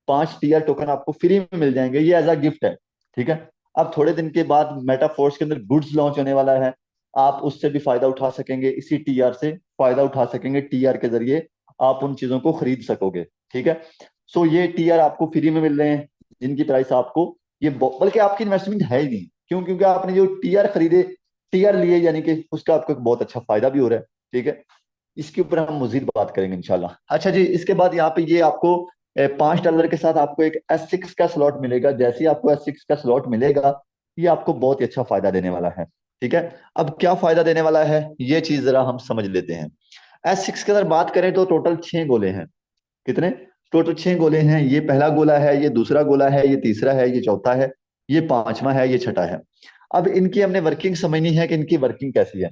5 टीआर टोकन आपको फ्री में मिल जाएंगे, ये एज अ गिफ्ट है। ठीक है। अब थोड़े दिन के बाद मेटाफोर्स के अंदर गुड्स लॉन्च होने वाला है। आप उससे भी फायदा उठा सकेंगे, इसी टीआर से फायदा उठा सकेंगे। टीआर के जरिए आप उन चीजों को खरीद सकोगे। ठीक है। सो ये टीआर आपको फ्री में मिल रहे हैं, जिनकी प्राइस आपको ये बल्कि आपकी इन्वेस्टमेंट है ही नहीं। क्यों? क्योंकि आपने जो टीआर खरीदे, टीआर लिए, यानी कि उसका आपको एक बहुत अच्छा फायदा भी हो रहा है। ठीक है। इसके ऊपर हम मजीद बात करेंगे इंशाल्लाह। अच्छा जी, इसके बाद यहाँ पे ये आपको $5 के साथ आपको एक S6 का स्लॉट मिलेगा। जैसे ही आपको S6 का स्लॉट मिलेगा, ये आपको बहुत ही अच्छा फायदा देने वाला है। ठीक है। अब क्या फायदा देने वाला है ये चीज जरा हम समझ लेते हैं। S6 के अंदर बात करें तो टोटल 6 गोले हैं। कितने? टोटल 6 गोले हैं। ये पहला गोला है, ये दूसरा गोला है, ये तीसरा है, ये चौथा है, ये पांचवा है, ये छठा है। अब इनकी हमने वर्किंग समझनी है कि इनकी वर्किंग कैसी है।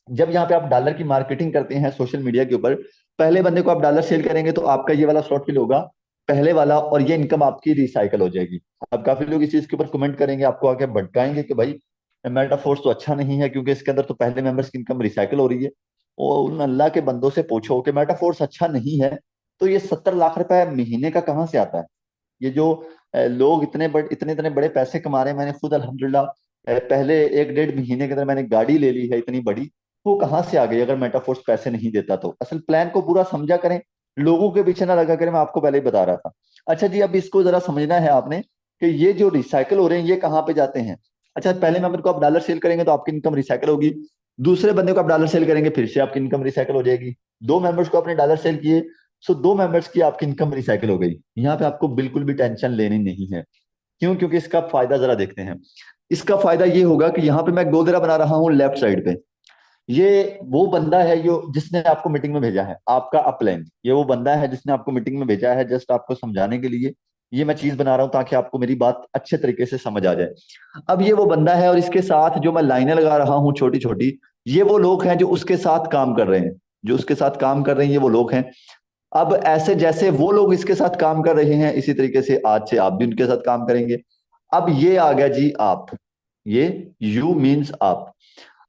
जब यहाँ पे आप डॉलर की मार्केटिंग करते हैं सोशल मीडिया के ऊपर, पहले बंदे को आप डॉलर सेल करेंगे तो आपका ये वाला स्लॉट फिल होगा, पहले वाला, और ये इनकम आपकी रिसाइकल हो जाएगी। अब काफी लोग इस चीज के ऊपर कमेंट करेंगे, आपको आके भटकाएंगे कि भाई मेटाफोर्स तो अच्छा नहीं है, क्योंकि इसके अंदर तो पहले मेंबर्स की इनकम रिसाइकल हो रही है। और उन अल्लाह के बंदों से पूछो कि मेटाफोर्स अच्छा नहीं है तो ये 70 लाख रुपए महीने का कहाँ से आता है? ये जो लोग इतने इतने बड़े पैसे कमा रहे हैं, मैंने खुद अल्हम्दुलिल्लाह पहले 1-1.5 महीने के अंदर मैंने गाड़ी ले ली है इतनी बड़ी। वो कहाँ से आ गई अगर मेटाफोर्स पैसे नहीं देता तो? असल प्लान को पूरा समझा करें, लोगों के पीछे ना लगा करें। मैं आपको पहले ही बता रहा था। अच्छा जी, अब इसको जरा समझना है आपने कि ये जो रिसाइकल हो रहे हैं ये कहाँ पे जाते हैं। अच्छा, पहले मेंबर को आप डॉलर सेल करेंगे तो आपकी इनकम रिसाइकल होगी। दूसरे बंदे को आप डॉलर सेल करेंगे फिर से आपकी इनकम रिसाइकल हो जाएगी। 2 मेंबर्स को आपने डॉलर सेल किए, सो 2 मेंबर्स की आपकी इनकम रिसाइकल हो गई। यहाँ पे आपको बिल्कुल भी टेंशन लेनी नहीं है। क्यों? क्योंकि इसका फायदा जरा देखते हैं। इसका फायदा ये होगा कि यहाँ पे मैं गोदरा बना रहा हूँ लेफ्ट साइड पे। ये वो बंदा है जो जिसने आपको मीटिंग में भेजा है, आपका अपलाइन। ये वो बंदा है जिसने आपको मीटिंग में भेजा है, जस्ट आपको समझाने के लिए ये मैं चीज बना रहा हूं ताकि आपको मेरी बात अच्छे तरीके से समझ आ जाए। अब ये वो बंदा है, और इसके साथ जो मैं लाइनें लगा रहा हूँ छोटी छोटी, ये वो लोग हैं जो उसके साथ काम कर रहे हैं, जो उसके साथ काम कर रहे हैं, ये वो लोग हैं। अब ऐसे जैसे वो लोग इसके साथ काम कर रहे हैं, इसी तरीके से आज से आप भी उनके साथ काम करेंगे। अब ये आ गया जी आप, ये यू मीन्स आप।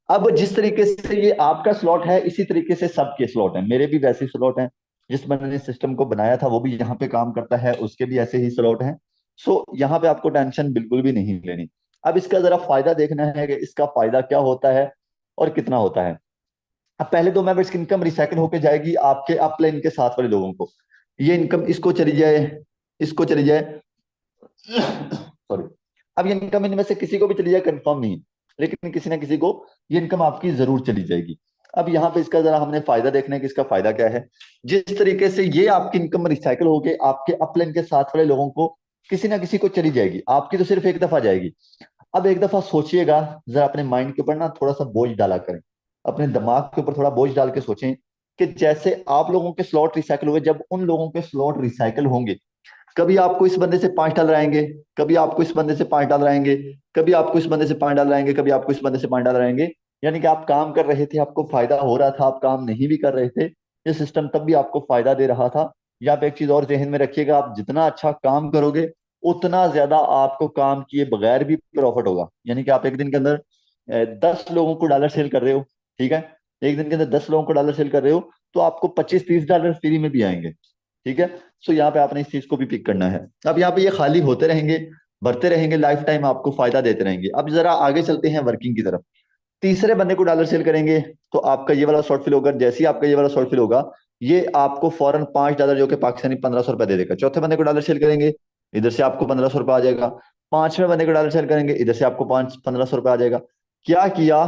अब जिस तरीके से ये आपका स्लॉट है, इसी तरीके से सबके स्लॉट हैं, मेरे भी वैसे स्लॉट हैं। जिस बंदे ने सिस्टम को बनाया था वो भी यहाँ पे काम करता है, उसके भी ऐसे ही स्लॉट हैं। सो यहाँ पे आपको टेंशन बिल्कुल भी नहीं लेनी। अब इसका जरा फायदा देखना है कि इसका फायदा क्या होता है और कितना होता है। अब पहले 2 मेंबर्स की इनकम रिसाइकल होके जाएगी आपके अपलाइन के साथ वाले लोगों को। ये इनकम इसको चली जाए, इसको चली जाए, सॉरी। अब ये इनकम इनमें से किसी को भी चली जाए कंफर्म नहीं है, लेकिन किसी ना किसी को ये इनकम आपकी जरूर चली जाएगी। अब यहाँ पे इसका जरा हमने फायदा देखना है कि इसका फायदा क्या है। जिस तरीके से ये आपकी इनकम रिसाइकल होके आपके अपलाइन के साथ वाले लोगों को किसी ना किसी को चली जाएगी, आपकी तो सिर्फ एक दफा जाएगी। अब एक दफा सोचिएगा, जरा अपने माइंड के ऊपर ना थोड़ा सा बोझ डाला करें, अपने दिमाग के ऊपर थोड़ा बोझ डाल के सोचें कि जैसे आप लोगों के स्लॉट रिसाइकल हुए, जब उन लोगों के स्लॉट रिसाइकल होंगे, कभी आपको इस बंदे से $5 आएंगे, कभी आपको इस बंदे से $5 आएंगे, कभी आपको इस बंदे से $5 आएंगे, कभी आपको इस बंदे से $5 आएंगे। यानी कि आप काम कर रहे थे, आपको फायदा हो रहा था, आप काम नहीं भी कर रहे थे, ये सिस्टम तब भी आपको फायदा दे रहा था। या आप एक चीज और जहन में रखिएगा, आप जितना अच्छा काम करोगे उतना ज्यादा आपको काम किए बगैर भी प्रॉफिट होगा। यानी कि आप एक दिन के अंदर 10 लोगों को डॉलर सेल कर रहे हो, ठीक है, एक दिन के अंदर 10 लोगों को डॉलर सेल कर रहे हो, तो आपको $25-30 फ्री में भी आएंगे, ठीक है। सो यहाँ पे आपने इस चीज को भी पिक करना है। अब यहाँ पे ये खाली होते रहेंगे, भरते रहेंगे, लाइफ टाइम आपको फायदा देते रहेंगे। अब जरा आगे चलते हैं वर्किंग की तरफ। तीसरे बंदे को डॉलर सेल करेंगे तो आपका ये वाला शॉर्ट फिल होगा। जैसे ही आपका ये वाला शॉर्ट फिल होगा, ये आपको फौरन $5 जो कि पाकिस्तानी ₹1500 दे देगा। चौथे बंदे को डॉलर सेल करेंगे, इधर से आपको ₹1500 आ जाएगा। पांचवें बंदे को डॉलर सेल करेंगे, इधर से आपको 1500 आ जाएगा। क्या किया,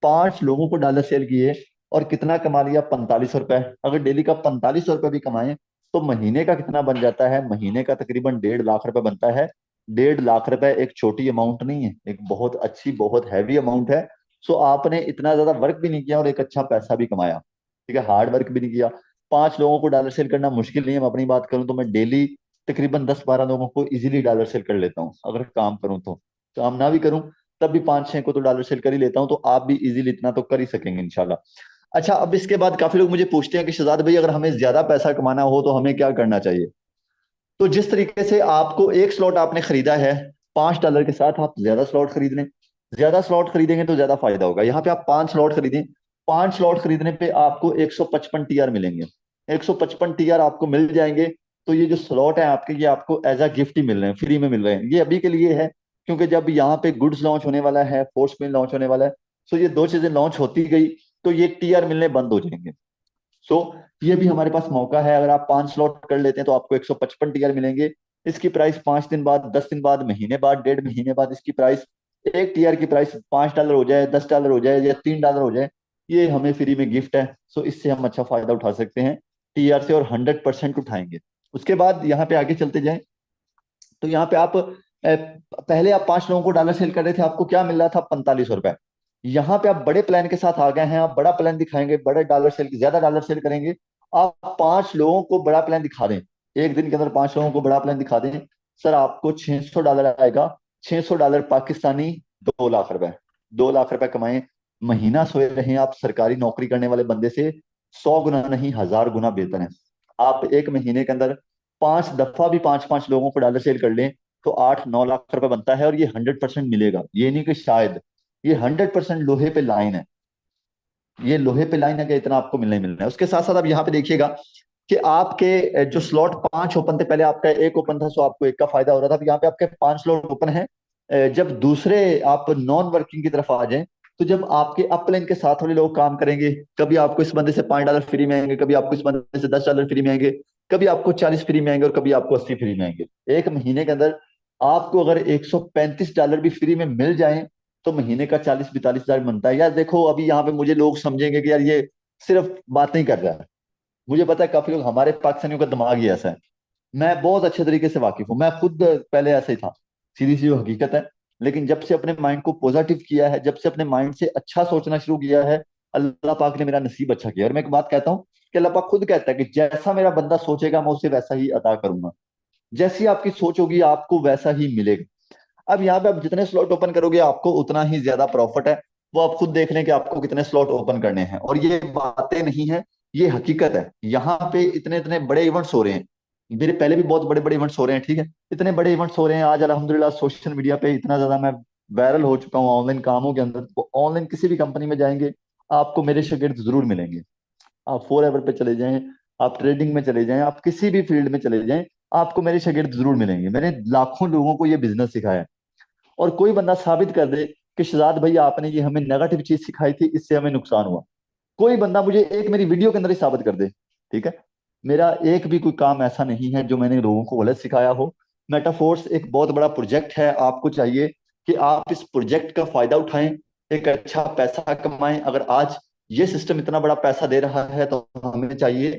5 लोगों को डॉलर सेल किए और कितना कमा लिया, ₹4500। अगर डेली का ₹4500 भी कमाएं तो महीने का कितना बन जाता है, महीने का तकरीबन ₹1.5 लाख बनता है। ₹1.5 लाख एक छोटी अमाउंट नहीं है, एक बहुत अच्छी, बहुत हैवी अमाउंट है। सो आपने इतना ज्यादा वर्क भी नहीं किया और एक अच्छा पैसा भी कमाया, ठीक है, हार्ड वर्क भी नहीं किया। 5 लोगों को डॉलर सेल करना मुश्किल नहीं है। मैं अपनी बात करूं तो मैं डेली तकरीबन 10-12 लोगों को इजीली डॉलर सेल कर लेता हूँ, अगर काम करूं तो। काम ना भी करूं तब भी 5-6 को तो डॉलर सेल कर ही लेता हूं, तो आप भी इजीली इतना तो कर ही सकेंगे इंशाल्लाह। अच्छा, अब इसके बाद काफी लोग मुझे पूछते हैं कि शहजाद भाई, अगर हमें ज्यादा पैसा कमाना हो तो हमें क्या करना चाहिए। तो जिस तरीके से आपको एक स्लॉट आपने खरीदा है, $5 के साथ आप ज्यादा स्लॉट खरीद लें। ज्यादा स्लॉट खरीदेंगे तो ज्यादा फायदा होगा। यहाँ पे आप 5 स्लॉट खरीदें, 5 स्लॉट खरीदने पे आपको 155 TR मिलेंगे। 155 TR आपको मिल जाएंगे। तो ये जो स्लॉट है आपके, ये आपको एज अ गिफ्ट ही मिल रहे हैं, फ्री में मिल रहे हैं। ये अभी के लिए है, क्योंकि जब यहाँ पे गुड्स लॉन्च होने वाला है, फोर्स में लॉन्च होने वाला है, तो ये दो चीजें लॉन्च होती गई तो ये TR मिलने बंद हो जाएंगे। सो ये भी हमारे पास मौका है। अगर आप 5 स्लॉट कर लेते हैं तो आपको 155 TR मिलेंगे। इसकी प्राइस 5 दिन बाद, 10 दिन बाद, महीने बाद, 1.5 महीने बाद इसकी प्राइस, एक TR की प्राइस $5 हो जाए, $10 हो जाए या $3 हो जाए, ये हमें फ्री में गिफ्ट है। सो इससे हम अच्छा फायदा उठा सकते हैं TR से, और 100% उठाएंगे। उसके बाद यहाँ पे आगे चलते जाएं तो यहाँ पे आप पहले आप 5 लोगों को डॉलर सेल कर रहे थे, आपको क्या मिल रहा था, ₹4500। यहाँ पे आप बड़े प्लान के साथ आ गए हैं, आप बड़ा प्लान दिखाएंगे, बड़े डॉलर सेल, ज्यादा डॉलर सेल करेंगे। आप 5 लोगों को बड़ा प्लान दिखा दें, एक दिन के अंदर 5 लोगों को बड़ा प्लान दिखा दें, सर आपको $600 आएगा। $600 पाकिस्तानी, ₹2 लाख। ₹2 लाख कमाएं, महीना सोए रहें आप सरकारी नौकरी करने वाले बंदे से 100 गुना नहीं, 1000 गुना बेहतर है। आप एक महीने के अंदर 5 दफा भी 5-5 लोगों को डॉलर सेल कर लें तो 8-9 लाख बनता है, और ये 100% मिलेगा, ये नहीं कि शायद, ये 100% लोहे पे लाइन है। ये लोहे पे लाइन है कि इतना आपको मिलना ही मिलना है। उसके साथ साथ आप यहाँ पे देखिएगा कि आपके जो स्लॉट 5 ओपन थे, पहले आपका एक ओपन था, सो आपको एक का फायदा हो रहा था। अब यहाँ पे आपके 5 स्लॉट ओपन है। जब दूसरे आप नॉन वर्किंग की तरफ आ जाएं, तो जब आपके अपलाइन के साथ वाले लोग काम करेंगे, कभी आपको इस बंदे से $5 फ्री में आएंगे, कभी आपको इस बंदे से $10 फ्री में आएंगे, कभी आपको 40 फ्री में आएंगे, और कभी आपको 80 फ्री में आएंगे। एक महीने के अंदर आपको अगर $135 भी फ्री में मिल जाए तो महीने का 40-42 हजार बनता है। यार देखो, अभी यहाँ पे मुझे लोग समझेंगे कि यार ये सिर्फ बात नहीं कर रहा है। मुझे पता है काफी लोग, हमारे पाकिस्तानियों का दिमाग ही ऐसा है। मैं बहुत अच्छे तरीके से वाकिफ हूँ, मैं खुद पहले ऐसे ही था, सीधी सी जो हकीकत है। लेकिन जब से अपने माइंड को पॉजिटिव किया है, जब से अपने माइंड से अच्छा सोचना शुरू किया है, अल्लाह पाक ने मेरा नसीब अच्छा किया। और मैं एक बात कहता हूँ कि अल्लाह पाक खुद कहता है कि जैसा मेरा बंदा सोचेगा मैं उसे वैसा ही अता करूंगा। जैसी आपकी सोच होगी आपको वैसा ही मिलेगा। अब यहाँ पे आप जितने स्लॉट ओपन करोगे आपको उतना ही ज्यादा प्रॉफिट है। वो आप खुद देख लें कि आपको कितने स्लॉट ओपन करने हैं। और ये बातें नहीं है, ये हकीकत है। यहाँ पे इतने इतने बड़े इवेंट्स हो रहे हैं, मेरे पहले भी बहुत बड़े बड़े इवेंट्स हो रहे हैं, ठीक है, इतने बड़े इवेंट्स हो रहे हैं आज अल्हम्दुलिल्लाह। सोशल मीडिया पे इतना ज्यादा मैं वायरल हो चुका हूँ ऑनलाइन कामों के अंदर। तो ऑनलाइन किसी भी कंपनी में जाएंगे, आपको मेरे शागिर्द जरूर मिलेंगे। आप फॉर एवर पे चले जाएं, आप ट्रेडिंग में चले जाएं, आप किसी भी फील्ड में चले जाएं, आपको मेरे शागिर्द जरूर मिलेंगे। मैंने लाखों लोगों को ये बिजनेस सिखाया है। और कोई बंदा साबित कर दे कि शहजाद भैया आपने ये हमें नेगेटिव चीज सिखाई थी, इससे हमें नुकसान हुआ, कोई बंदा मुझे एक मेरी वीडियो के अंदर ही साबित कर दे, ठीक है, मेरा एक भी कोई काम ऐसा नहीं है जो मैंने लोगों को गलत सिखाया हो। मेटाफोर्स एक बहुत बड़ा प्रोजेक्ट है, आपको चाहिए कि आप इस प्रोजेक्ट का फायदा उठाएं, एक अच्छा पैसा कमाएं। अगर आज ये सिस्टम इतना बड़ा पैसा दे रहा है तो हमें चाहिए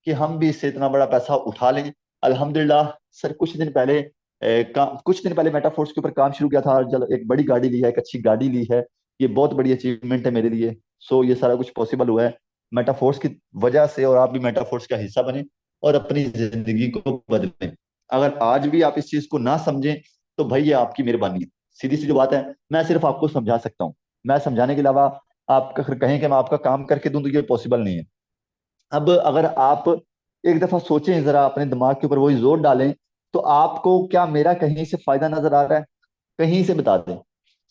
कि हम भी इससे इतना बड़ा पैसा उठा लें। अल्हम्दुलिल्लाह सर, कुछ दिन पहले मेटाफोर्स के ऊपर काम शुरू किया था, जब एक बड़ी गाड़ी ली है, एक अच्छी गाड़ी ली है, ये बहुत बड़ी अचीवमेंट है मेरे लिए। सो ये सारा कुछ पॉसिबल हुआ है मेटाफोर्स की वजह से। और आप भी मेटाफोर्स का हिस्सा बने और अपनी जिंदगी को बदलें। अगर आज भी आप इस चीज को ना समझें तो भाई ये आपकी मेहरबानी है। सीधी सी जो बात है, मैं सिर्फ आपको समझा सकता हूँ, मैं समझाने के अलावा आप अगर कहें कि मैं आपका काम करके दूं तो ये पॉसिबल नहीं है। अब अगर आप एक दफा सोचें जरा, अपने दिमाग के ऊपर वही जोर डालें, तो आपको क्या मेरा कहीं से फायदा नजर आ रहा है? कहीं से बता दें,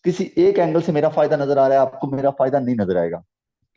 किसी एक एंगल से मेरा फायदा नजर आ रहा है, आपको मेरा फायदा नहीं नजर आएगा।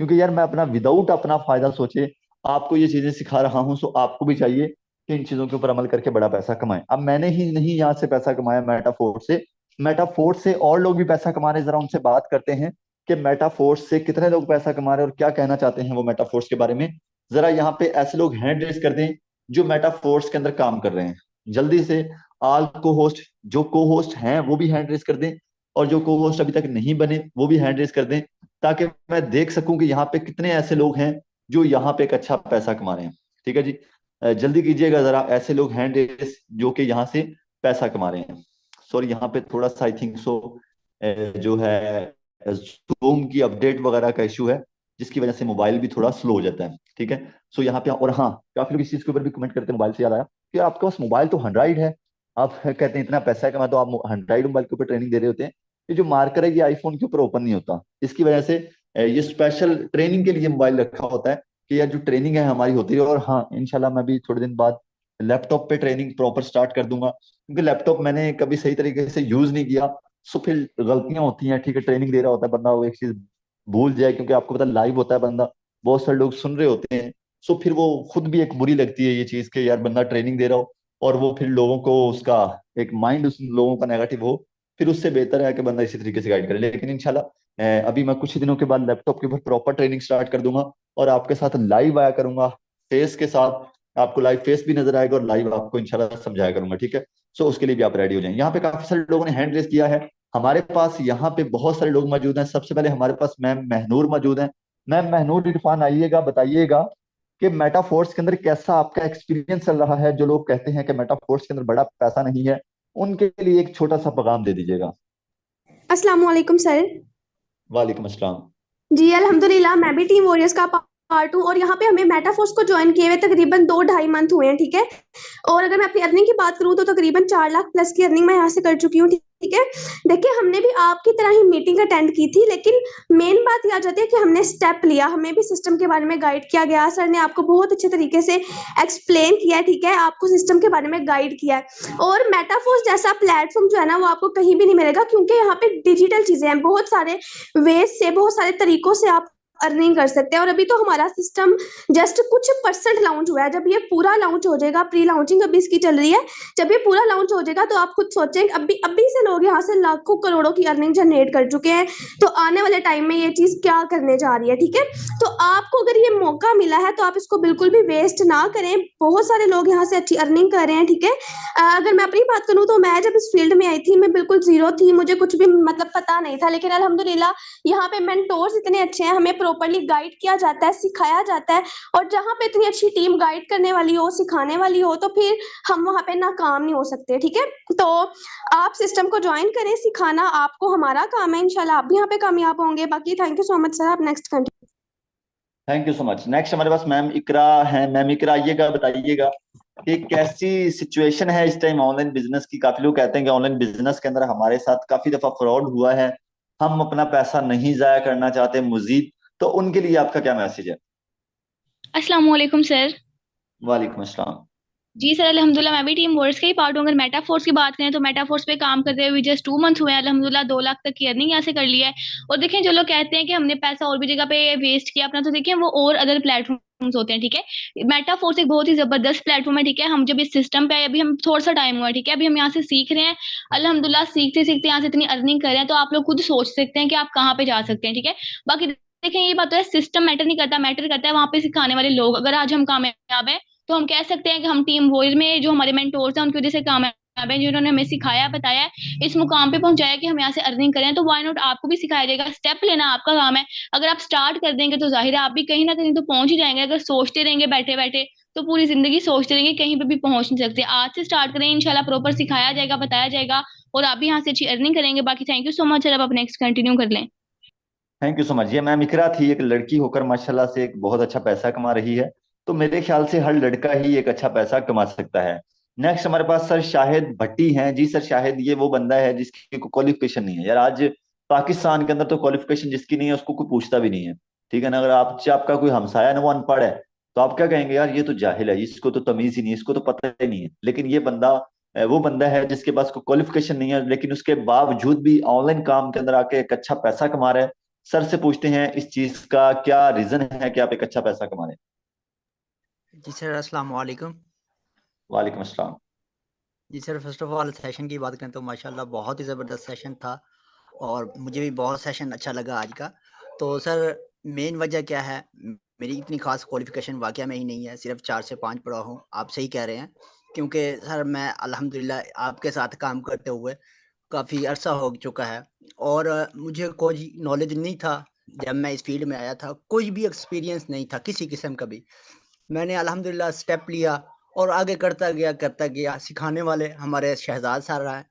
क्योंकि यार मैं अपना विदाउट अपना फायदा सोचे आपको ये चीजें सिखा रहा हूं, सो आपको भी चाहिए कि इन चीजों के ऊपर अमल करके बड़ा पैसा कमाएं। अब मैंने ही नहीं यहाँ से पैसा कमाया मेटाफोर से, मेटाफोर से और लोग भी पैसा कमा रहे हैं। जरा उनसे बात करते हैं कि मेटाफोर्स से कितने लोग पैसा कमा रहे हैं और क्या कहना चाहते हैं वो मेटाफोर्स के बारे में। जरा यहाँ पे ऐसे लोग हैंड रेस कर दें जो मेटाफोर्स के अंदर काम कर रहे हैं, जल्दी से। आल को होस्ट, जो को होस्ट हैं वो भी हैंड रेस कर दें, और जो को होस्ट अभी तक नहीं बने वो भी हैंड रेस कर दें, ताकि मैं देख सकूं कि यहाँ पे कितने ऐसे लोग हैं जो यहाँ पे एक अच्छा पैसा कमा रहे हैं। ठीक है जी, जल्दी कीजिएगा जरा, ऐसे लोग हैंड रेस जो कि यहाँ से पैसा कमा रहे हैं। सॉरी, यहाँ पे थोड़ा सा आई थिंक सो जो है जूम की अपडेट वगैरह का इशू है, जिसकी वजह से मोबाइल भी थोड़ा स्लो हो जाता है, ठीक है। सो यहाँ पे, और हाँ, काफी लोग इस चीज के ऊपर भी कमेंट करते हैं, मोबाइल से याद आया कि आपके पास मोबाइल तो एंड्रॉइड है, आप कहते हैं इतना पैसा है कमा, तो आप एंड्रॉइड मोबाइल के ऊपर ट्रेनिंग दे रहे होते हैं। ये जो मार्कर है ये आईफोन के ऊपर ओपन नहीं होता, इसकी वजह से ये स्पेशल ट्रेनिंग के लिए मोबाइल रखा होता है कि यार जो ट्रेनिंग है हमारी होती है। और हाँ, इंशाल्लाह मैं भी थोड़े दिन बाद लैपटॉप पे ट्रेनिंग प्रॉपर स्टार्ट कर दूंगा, क्योंकि लैपटॉप मैंने कभी सही तरीके से यूज नहीं किया। सो फिर गलतियां होती हैं, ठीक है, ट्रेनिंग दे रहा होता है बंदा, वो एक चीज भूल जाए, क्योंकि आपको पता लाइव होता है बंदा, बहुत सारे लोग सुन रहे होते हैं। सो फिर वो खुद भी एक बुरी लगती है ये चीज कि यार बंदा ट्रेनिंग दे रहा हो और वो फिर लोगों को उसका एक माइंड उस लोगों का नेगेटिव हो। फिर उससे बेहतर है कि बंदा इसी तरीके से गाइड करे। लेकिन इंशाल्लाह अभी मैं कुछ ही दिनों के बाद लैपटॉप के ऊपर प्रॉपर ट्रेनिंग स्टार्ट कर दूंगा और आपके साथ लाइव आया करूंगा, फेस के साथ। आपको लाइव फेस भी नजर आएगा और लाइव आपको इंशाल्लाह समझाया करूंगा, ठीक है। सो उसके लिए भी आप रेडी हो जाएं। यहाँ पे काफी सारे लोगों ने हैंड रेस किया है, हमारे पास यहाँ पे बहुत सारे लोग मौजूद हैं। सबसे पहले हमारे पास मैम महनूर मौजूद हैं। मैम महनूर इरफान, आइएगा, बताइएगा कि मेटाफोर्स के अंदर कैसा आपका एक्सपीरियंस चल रहा है। जो लोग कहते हैं कि मेटाफोर्स के अंदर बड़ा पैसा नहीं है, उनके लिए एक छोटा सा पैगाम दे दीजिएगा। अस्सलाम वालेकुम सर। वालेकुम अस्सलाम। जी अल्हम्दुलिल्लाह, मैं भी टीम वॉरियर्स का पार्ट हूँ और यहाँ पे हमें मेटाफोर्स को ज्वाइन किए हुए तकरीबन 2 ढाई मंथ हुए हैं, ठीक है। और अगर मैं अपनी अर्निंग की बात करूँ तो तकरीबन 4 लाख प्लस की अर्निंग मैं यहाँ से कर चुकी हूँ, ठीक है। देखिए, हमने भी आपकी तरह ही मीटिंग अटेंड की थी, लेकिन मेन बात ये आ जाती है कि हमने स्टेप लिया, हमें भी सिस्टम के बारे में गाइड किया गया, सर ने आपको बहुत अच्छे तरीके से एक्सप्लेन किया है, ठीक है, आपको सिस्टम के बारे में गाइड किया है। और मेटाफोर्स जैसा प्लेटफॉर्म जो है ना, वो आपको कहीं भी नहीं मिलेगा, क्योंकि यहाँ पे डिजिटल चीजें हैं, बहुत सारे वेज से, बहुत सारे तरीकों से आप अर्निंग कर सकते हैं। और अभी तो हमारा सिस्टम जस्ट कुछ परसेंट लॉन्च हुआ है, जब ये पूरा लॉन्च हो जाएगा, प्री लॉन्चिंग अभी इसकी चल रही है, जब ये पूरा लॉन्च हो जाएगा तो आप खुद सोचें, अभी अभी से लोग यहाँ से लाखों करोड़ों की अर्निंग जनरेट कर चुके हैं, तो आने वाले टाइम में ये चीज क्या करने जा रही है, ठीक है। तो आपको अगर ये मौका मिला है तो आप इसको बिल्कुल भी वेस्ट ना करें, बहुत सारे लोग यहाँ से अच्छी अर्निंग कर रहे हैं, ठीक है। अगर मैं अपनी बात करूँ तो मैं जब इस फील्ड में आई थी, मैं बिल्कुल जीरो थी, मुझे कुछ भी मतलब पता नहीं था, लेकिन अल्हम्दुलिल्लाह यहाँ पे मेंटोर्स इतने अच्छे हैं, हमें प्रॉपर्ली गाइड किया जाता है, सिखाया जाता है। और जहाँ पे इतनी अच्छी टीम गाइड करने वाली हो, सिखाने वाली हो, तो फिर हम वहाँ पे नाकाम नहीं हो सकते, ठीक है। तो आप सिस्टम को ज्वाइन करें, सिखाना आपको हमारा काम है, इंशाल्लाह आप भी यहाँ पे कामयाब होंगे। बाकी thank you so much sir, आप next continue. Thank you so much. Next हमारे पास मैम इकरा है। मैम इकरा, आइएगा, बताइएगा कि कैसी सिचुएशन है इस टाइम ऑनलाइन बिजनेस की। काफी लोग कहते हैं कि ऑनलाइन बिजनेस के अंदर हमारे साथ काफी दफा फ्रॉड हुआ है, हम अपना पैसा नहीं जाया करना चाहते मजीद, तो उनके लिए आपका क्या मैसेज है? अस्सलाम वालेकुम सर। वालेकुम अस्सलाम। जी सर, अल्हम्दुलिल्लाह मैं भी टीम वर्ड्स का ही पार्ट हूँ। अगर मेटाफोर्स की बात करें तो मेटाफोर्स पे काम करते हुए जस्ट 2 मंथ हुए हैं, अल्हम्दुलिल्लाह 2 लाख तक की अर्निंग यहाँ से कर ली है। और देखें, जो लोग कहते हैं कि हमने पैसा और भी जगह पे वेस्ट किया अपना, तो देखें वो और अदर प्लेटफॉर्म्स होते हैं, ठीक है। मेटाफोर्स एक बहुत ही जबरदस्त प्लेटफॉर्म है, ठीक है। हम जब इस सिस्टम पे आए, अभी हम थोड़ा सा टाइम हुआ है, ठीक है, अभी हम यहाँ से सीख रहे हैं। अल्हम्दुलिल्लाह सीखते सीखते यहाँ से इतनी अर्निंग कर रहे हैं, तो आप लोग खुद सोच सकते हैं कि आप कहाँ पे जा सकते हैं, ठीक है। बाकी देखें, ये बात तो है, सिस्टम मैटर नहीं करता, मैटर करता है वहां पे सिखाने वाले लोग। अगर आज हम कामयाब है तो हम कह सकते हैं कि हम टीम वॉरियर में जो हमारे मेंटोर्स हैं उनकी वजह से कामयाब है, जिन्होंने हमें सिखाया बताया है, इस मुकाम पे पहुंचाया कि हम यहाँ से अर्निंग करें। तो व्हाई नॉट, आपको भी सिखाया जाएगा। स्टेप लेना आपका काम है। अगर आप स्टार्ट कर देंगे तो जाहिर है आप भी कहीं ना कहीं तो पहुंच ही जाएंगे। अगर सोचते रहेंगे बैठे बैठे तो पूरी जिंदगी सोचते रहेंगे, कहीं पे भी पहुंच नहीं सकते। आज से स्टार्ट करें, इंशाल्लाह प्रॉपर सिखाया जाएगा, बताया जाएगा, और आप भी यहाँ से अच्छी अर्निंग करेंगे। बाकी thank you so much sir, अब आप नेक्स्ट कंटिन्यू कर लें। Thank you so much. ये मैम इकरा थी, एक लड़की होकर माशाल्लाह से एक बहुत अच्छा पैसा कमा रही है। तो मेरे ख्याल से हर लड़का ही एक अच्छा पैसा कमा सकता है। नेक्स्ट हमारे पास सर शाहिद भट्टी हैं। जी सर, शाहिद ये वो बंदा है जिसकी कोई क्वालिफिकेशन नहीं है यार। आज पाकिस्तान के अंदर तो क्वालिफिकेशन जिसकी नहीं है उसको कोई पूछता भी नहीं है, ठीक है ना। अगर आपका कोई हमसाया ना वो अनपढ़ है, तो आप क्या कहेंगे, यार ये तो जाहिल है, इसको तो तमीज ही नहीं है, इसको तो पता ही नहीं है। लेकिन ये बंदा वो बंदा है जिसके पास कोई क्वालिफिकेशन नहीं है, लेकिन उसके बावजूद भी ऑनलाइन काम के अंदर आके एक अच्छा पैसा कमा रहा है। सर से पूछते हैं इस चीज का क्या रीजन है कि आप एक अच्छा पैसा कमा रहे हैं। जी सर, अस्सलाम वालेकुम। वालेकुम अस्सलाम। जी sir, first of all session की बात करें तो माशाल्लाह बहुत ही ज़बरदस्त सेशन था, और मुझे भी बहुत सेशन अच्छा लगा आज का। तो सर, मेन वजह क्या है, मेरी इतनी खास क्वालिफिकेशन वाकया में ही नहीं है, सिर्फ 4 से 5 पढ़ा हूँ। आप सही कह रहे हैं, क्योंकि सर मैं अल्हम्दुलिल्लाह आपके साथ काम करते हुए काफ़ी अरसा हो चुका है, और मुझे कोई नॉलेज नहीं था। जब मैं इस फील्ड में आया था कोई भी एक्सपीरियंस नहीं था किसी किस्म का भी। मैंने अल्हम्दुलिल्लाह स्टेप लिया और आगे करता गया। सिखाने वाले हमारे शहजाद सर हैं,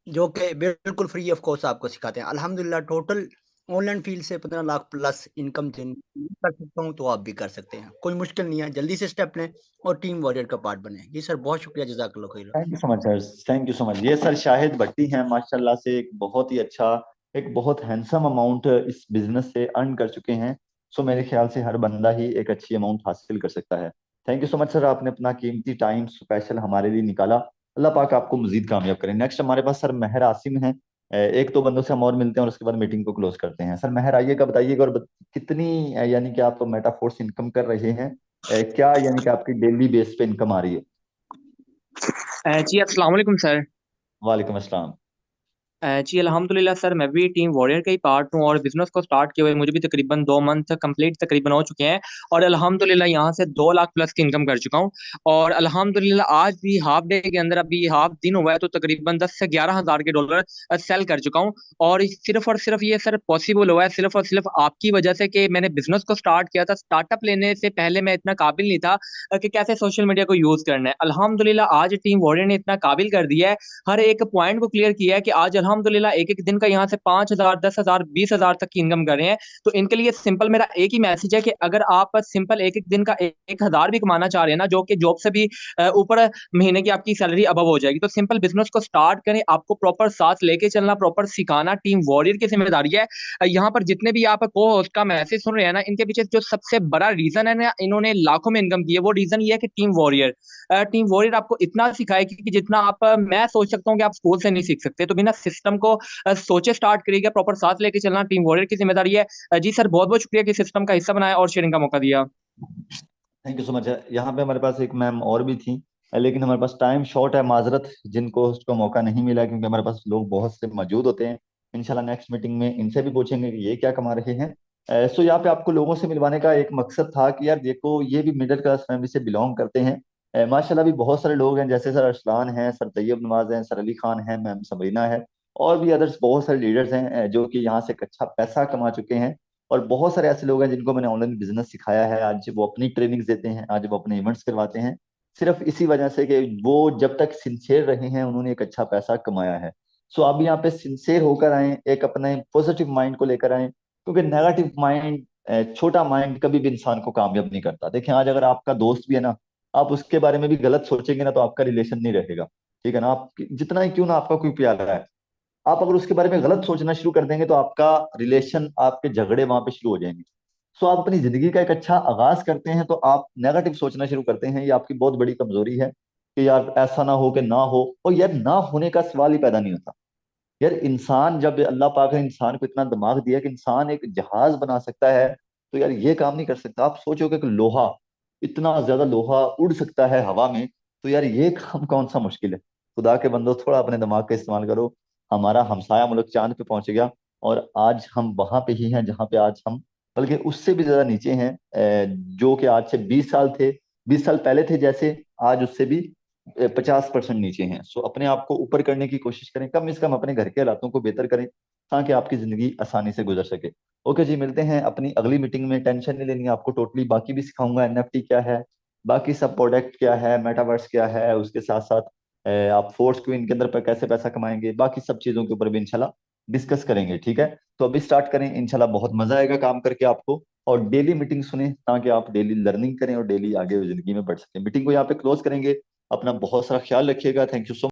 जो कि बिल्कुल फ्री ऑफ कॉस्ट आपको सिखाते हैं। अल्हम्दुलिल्लाह टोटल ऑनलाइन फील्ड से 15 लाख प्लस इनकम जिन कर सकता हूँ, तो आप भी कर सकते हैं। कोई मुश्किल नहीं है, जल्दी से स्टेप लें और टीम वॉरियर का पार्ट बने। जी सर, बहुत शुक्रिया, जज़ाकल्लाह खैर। Thank you so much sir, thank you so much. ये सर शाहिद भट्टी हैं, माशाल्लाह से एक बहुत ही अच्छा, एक बहुत हैंडसम अमाउंट इस बिजनेस से अर्न कर चुके हैं। सो मेरे ख्याल से हर बंदा ही एक अच्छी अमाउंट हासिल कर सकता है। Thank you so much sir, आपने अपना कीमती टाइम स्पेशल हमारे लिए निकाला। अल्लाह पाक आपको मजीद कामयाब करें। नेक्स्ट हमारे पास सर महर आसिम हैं। एक दो बंदों से हम और मिलते हैं और उसके बाद मीटिंग को क्लोज करते हैं। सर महर आइएगा, बताइएगा और कितनी यानी कि आप मेटाफोर्स इनकम कर रहे हैं, क्या यानी कि आपकी डेली बेस पे इनकम आ रही है? जी अस्सलाम वालेकुम सर। वालेकुम अस्सलाम। जी अल्हम्दुलिल्लाह सर, मैं भी टीम वॉरियर का ही पार्ट हूँ, और बिजनेस को स्टार्ट किए हुए मुझे भी तकरीबन 2 मंथ कंप्लीट तकरीबन हो चुके हैं। और अल्हम्दुलिल्लाह यहाँ से 2 लाख प्लस की इनकम कर चुका हूँ। और अल्हम्दुलिल्लाह आज भी हाफ डे के अंदर, अभी हाफ दिन हुआ है, तो तकरीबन 10 से 11 हज़ार के डॉलर सेल कर चुका हूँ। और सिर्फ ये सर पॉसिबल हुआ है सिर्फ और सिर्फ आपकी वजह से, कि मैंने बिजनेस को स्टार्ट किया था। स्टार्टअप लेने से पहले मैं इतना काबिल नहीं था कि कैसे सोशल मीडिया को यूज करना है। अल्हम्दुलिल्लाह आज टीम वॉरियर ने इतना काबिल कर दिया है, हर एक पॉइंट को क्लियर किया है, कि आज अल्हम्दुलिल्लाह एक एक दिन का यहाँ से 5 हज़ार, 10 हज़ार, 20 हज़ार तक की इनकम कर रहे हैं। तो इनके लिए सिंपल मेरा एक ही मैसेज है कि अगर आप सिंपल एक एक दिन का 1 हज़ार भी कमाना चाह रहे हैं ना, जो कि जॉब से भी ऊपर महीने की आपकी सैलरी अबव हो जाएगी, तो सिंपल बिजनेस को स्टार्ट करें। आपको प्रॉपर साथ लेके चलना, प्रॉपर सिखाना टीम वॉरियर की जिम्मेदारी है। यहाँ पर जितने भी आप को होस्ट का मैसेज सुन रहे हैं ना, इनके पीछे जो सबसे बड़ा रीजन है ना, इन्होंने लाखों में इनकम की है, वो रीजन ये है कि टीम वॉरियर आपको इतना सिखाएगी कि जितना मैं सोच सकता हूँ कि आप स्कूल से नहीं सीख सकते। तो बिना सिस्टम को सोचे स्टार्ट करिएगा, प्रॉपर साथ लेके चलना टीम वॉरियर की जिम्मेदारी है। जी सर, बहुत बहुत शुक्रिया कि सिस्टम का हिस्सा बनाया और शेयरिंग का मौका दिया। Thank you so much. यहाँ पे हमारे पास एक मैम और भी थी, लेकिन हमारे पास टाइम शॉर्ट है, माजरत जिनको उसको मौका नहीं मिला, क्योंकि हमारे पास लोग बहुत से मौजूद होते हैं। इंशाल्लाह नेक्स्ट मीटिंग में इनसे भी पूछेंगे कि ये क्या कमा रहे हैं। सो यहाँ पे आपको लोगों से मिलवाने का एक मकसद था कि यार देखो, ये भी मिडिल क्लास फैमिली से बिलोंग करते हैं। माशाल्लाह भी बहुत सारे लोग हैं, जैसे सर अरसलान हैं, सर तैयब नवाज हैं, सर अली खान हैं, मैम सबरीना है, और भी अदर्स बहुत सारे लीडर्स हैं, जो कि यहाँ से एक अच्छा पैसा कमा चुके हैं। और बहुत सारे ऐसे लोग हैं जिनको मैंने ऑनलाइन बिजनेस सिखाया है, आज वो अपनी ट्रेनिंग्स देते हैं, आज वो अपने इवेंट्स करवाते हैं, सिर्फ इसी वजह से कि वो जब तक सिंसियर रहे हैं उन्होंने एक अच्छा पैसा कमाया है। सो आप भी यहाँ पे सिंसियर होकर आए, एक अपने पॉजिटिव माइंड को लेकर आए, क्योंकि नेगेटिव माइंड, छोटा माइंड कभी भी इंसान को कामयाब नहीं करता। देखिए आज अगर आपका दोस्त भी है ना, आप उसके बारे में भी गलत सोचेंगे ना, तो आपका रिलेशन नहीं रहेगा, ठीक है ना। आप जितना ही क्यों ना आपका कोई प्यारा है, आप अगर उसके बारे में गलत सोचना शुरू कर देंगे तो आपका रिलेशन, आपके झगड़े वहां पे शुरू हो जाएंगे। सो आप अपनी जिंदगी का एक अच्छा आगाज करते हैं तो आप नेगेटिव सोचना शुरू करते हैं, ये आपकी बहुत बड़ी कमजोरी है कि यार ऐसा ना हो कि ना हो। और यार ना होने का सवाल ही पैदा नहीं होता। यार इंसान, जब अल्लाह पाक ने इंसान को इतना दिमाग दिया कि इंसान एक जहाज बना सकता है, तो यार ये काम नहीं कर सकता। आप सोचोगे कि लोहा, इतना ज्यादा लोहा उड़ सकता है हवा में, तो यार ये काम कौन सा मुश्किल है। खुदा के बंदो, थोड़ा अपने दिमाग का इस्तेमाल करो। हमारा हमसाया मुल्क चांद पे पहुंच गया, और आज हम वहां पे ही हैं जहां पे आज हम, बल्कि उससे भी ज्यादा नीचे हैं। जो कि आज से 20 साल थे, 20 साल पहले थे जैसे, आज उससे भी 50% नीचे हैं। सो अपने आप को ऊपर करने की कोशिश करें, कम से कम अपने घर के हालातों को बेहतर करें, ताकि आपकी जिंदगी आसानी से गुजर सके। ओके जी, मिलते हैं अपनी अगली मीटिंग में। टेंशन नहीं लेनी है आपको टोटली, बाकी भी सिखाऊंगा एनएफटी क्या है, बाकी सब प्रोडक्ट क्या है, मेटावर्स क्या है, उसके साथ साथ आप फोर्स क्वीन के अंदर पर कैसे पैसा कमाएंगे, बाकी सब चीजों के ऊपर भी इंशाल्लाह डिस्कस करेंगे। ठीक है, तो अभी स्टार्ट करें, इंशाल्लाह बहुत मजा आएगा काम करके आपको। और डेली मीटिंग सुने ताकि आप डेली लर्निंग करें और डेली आगे जिंदगी में बढ़ सकें। मीटिंग को यहाँ पे क्लोज करेंगे। अपना बहुत सारा ख्याल रखिएगा। Thank you so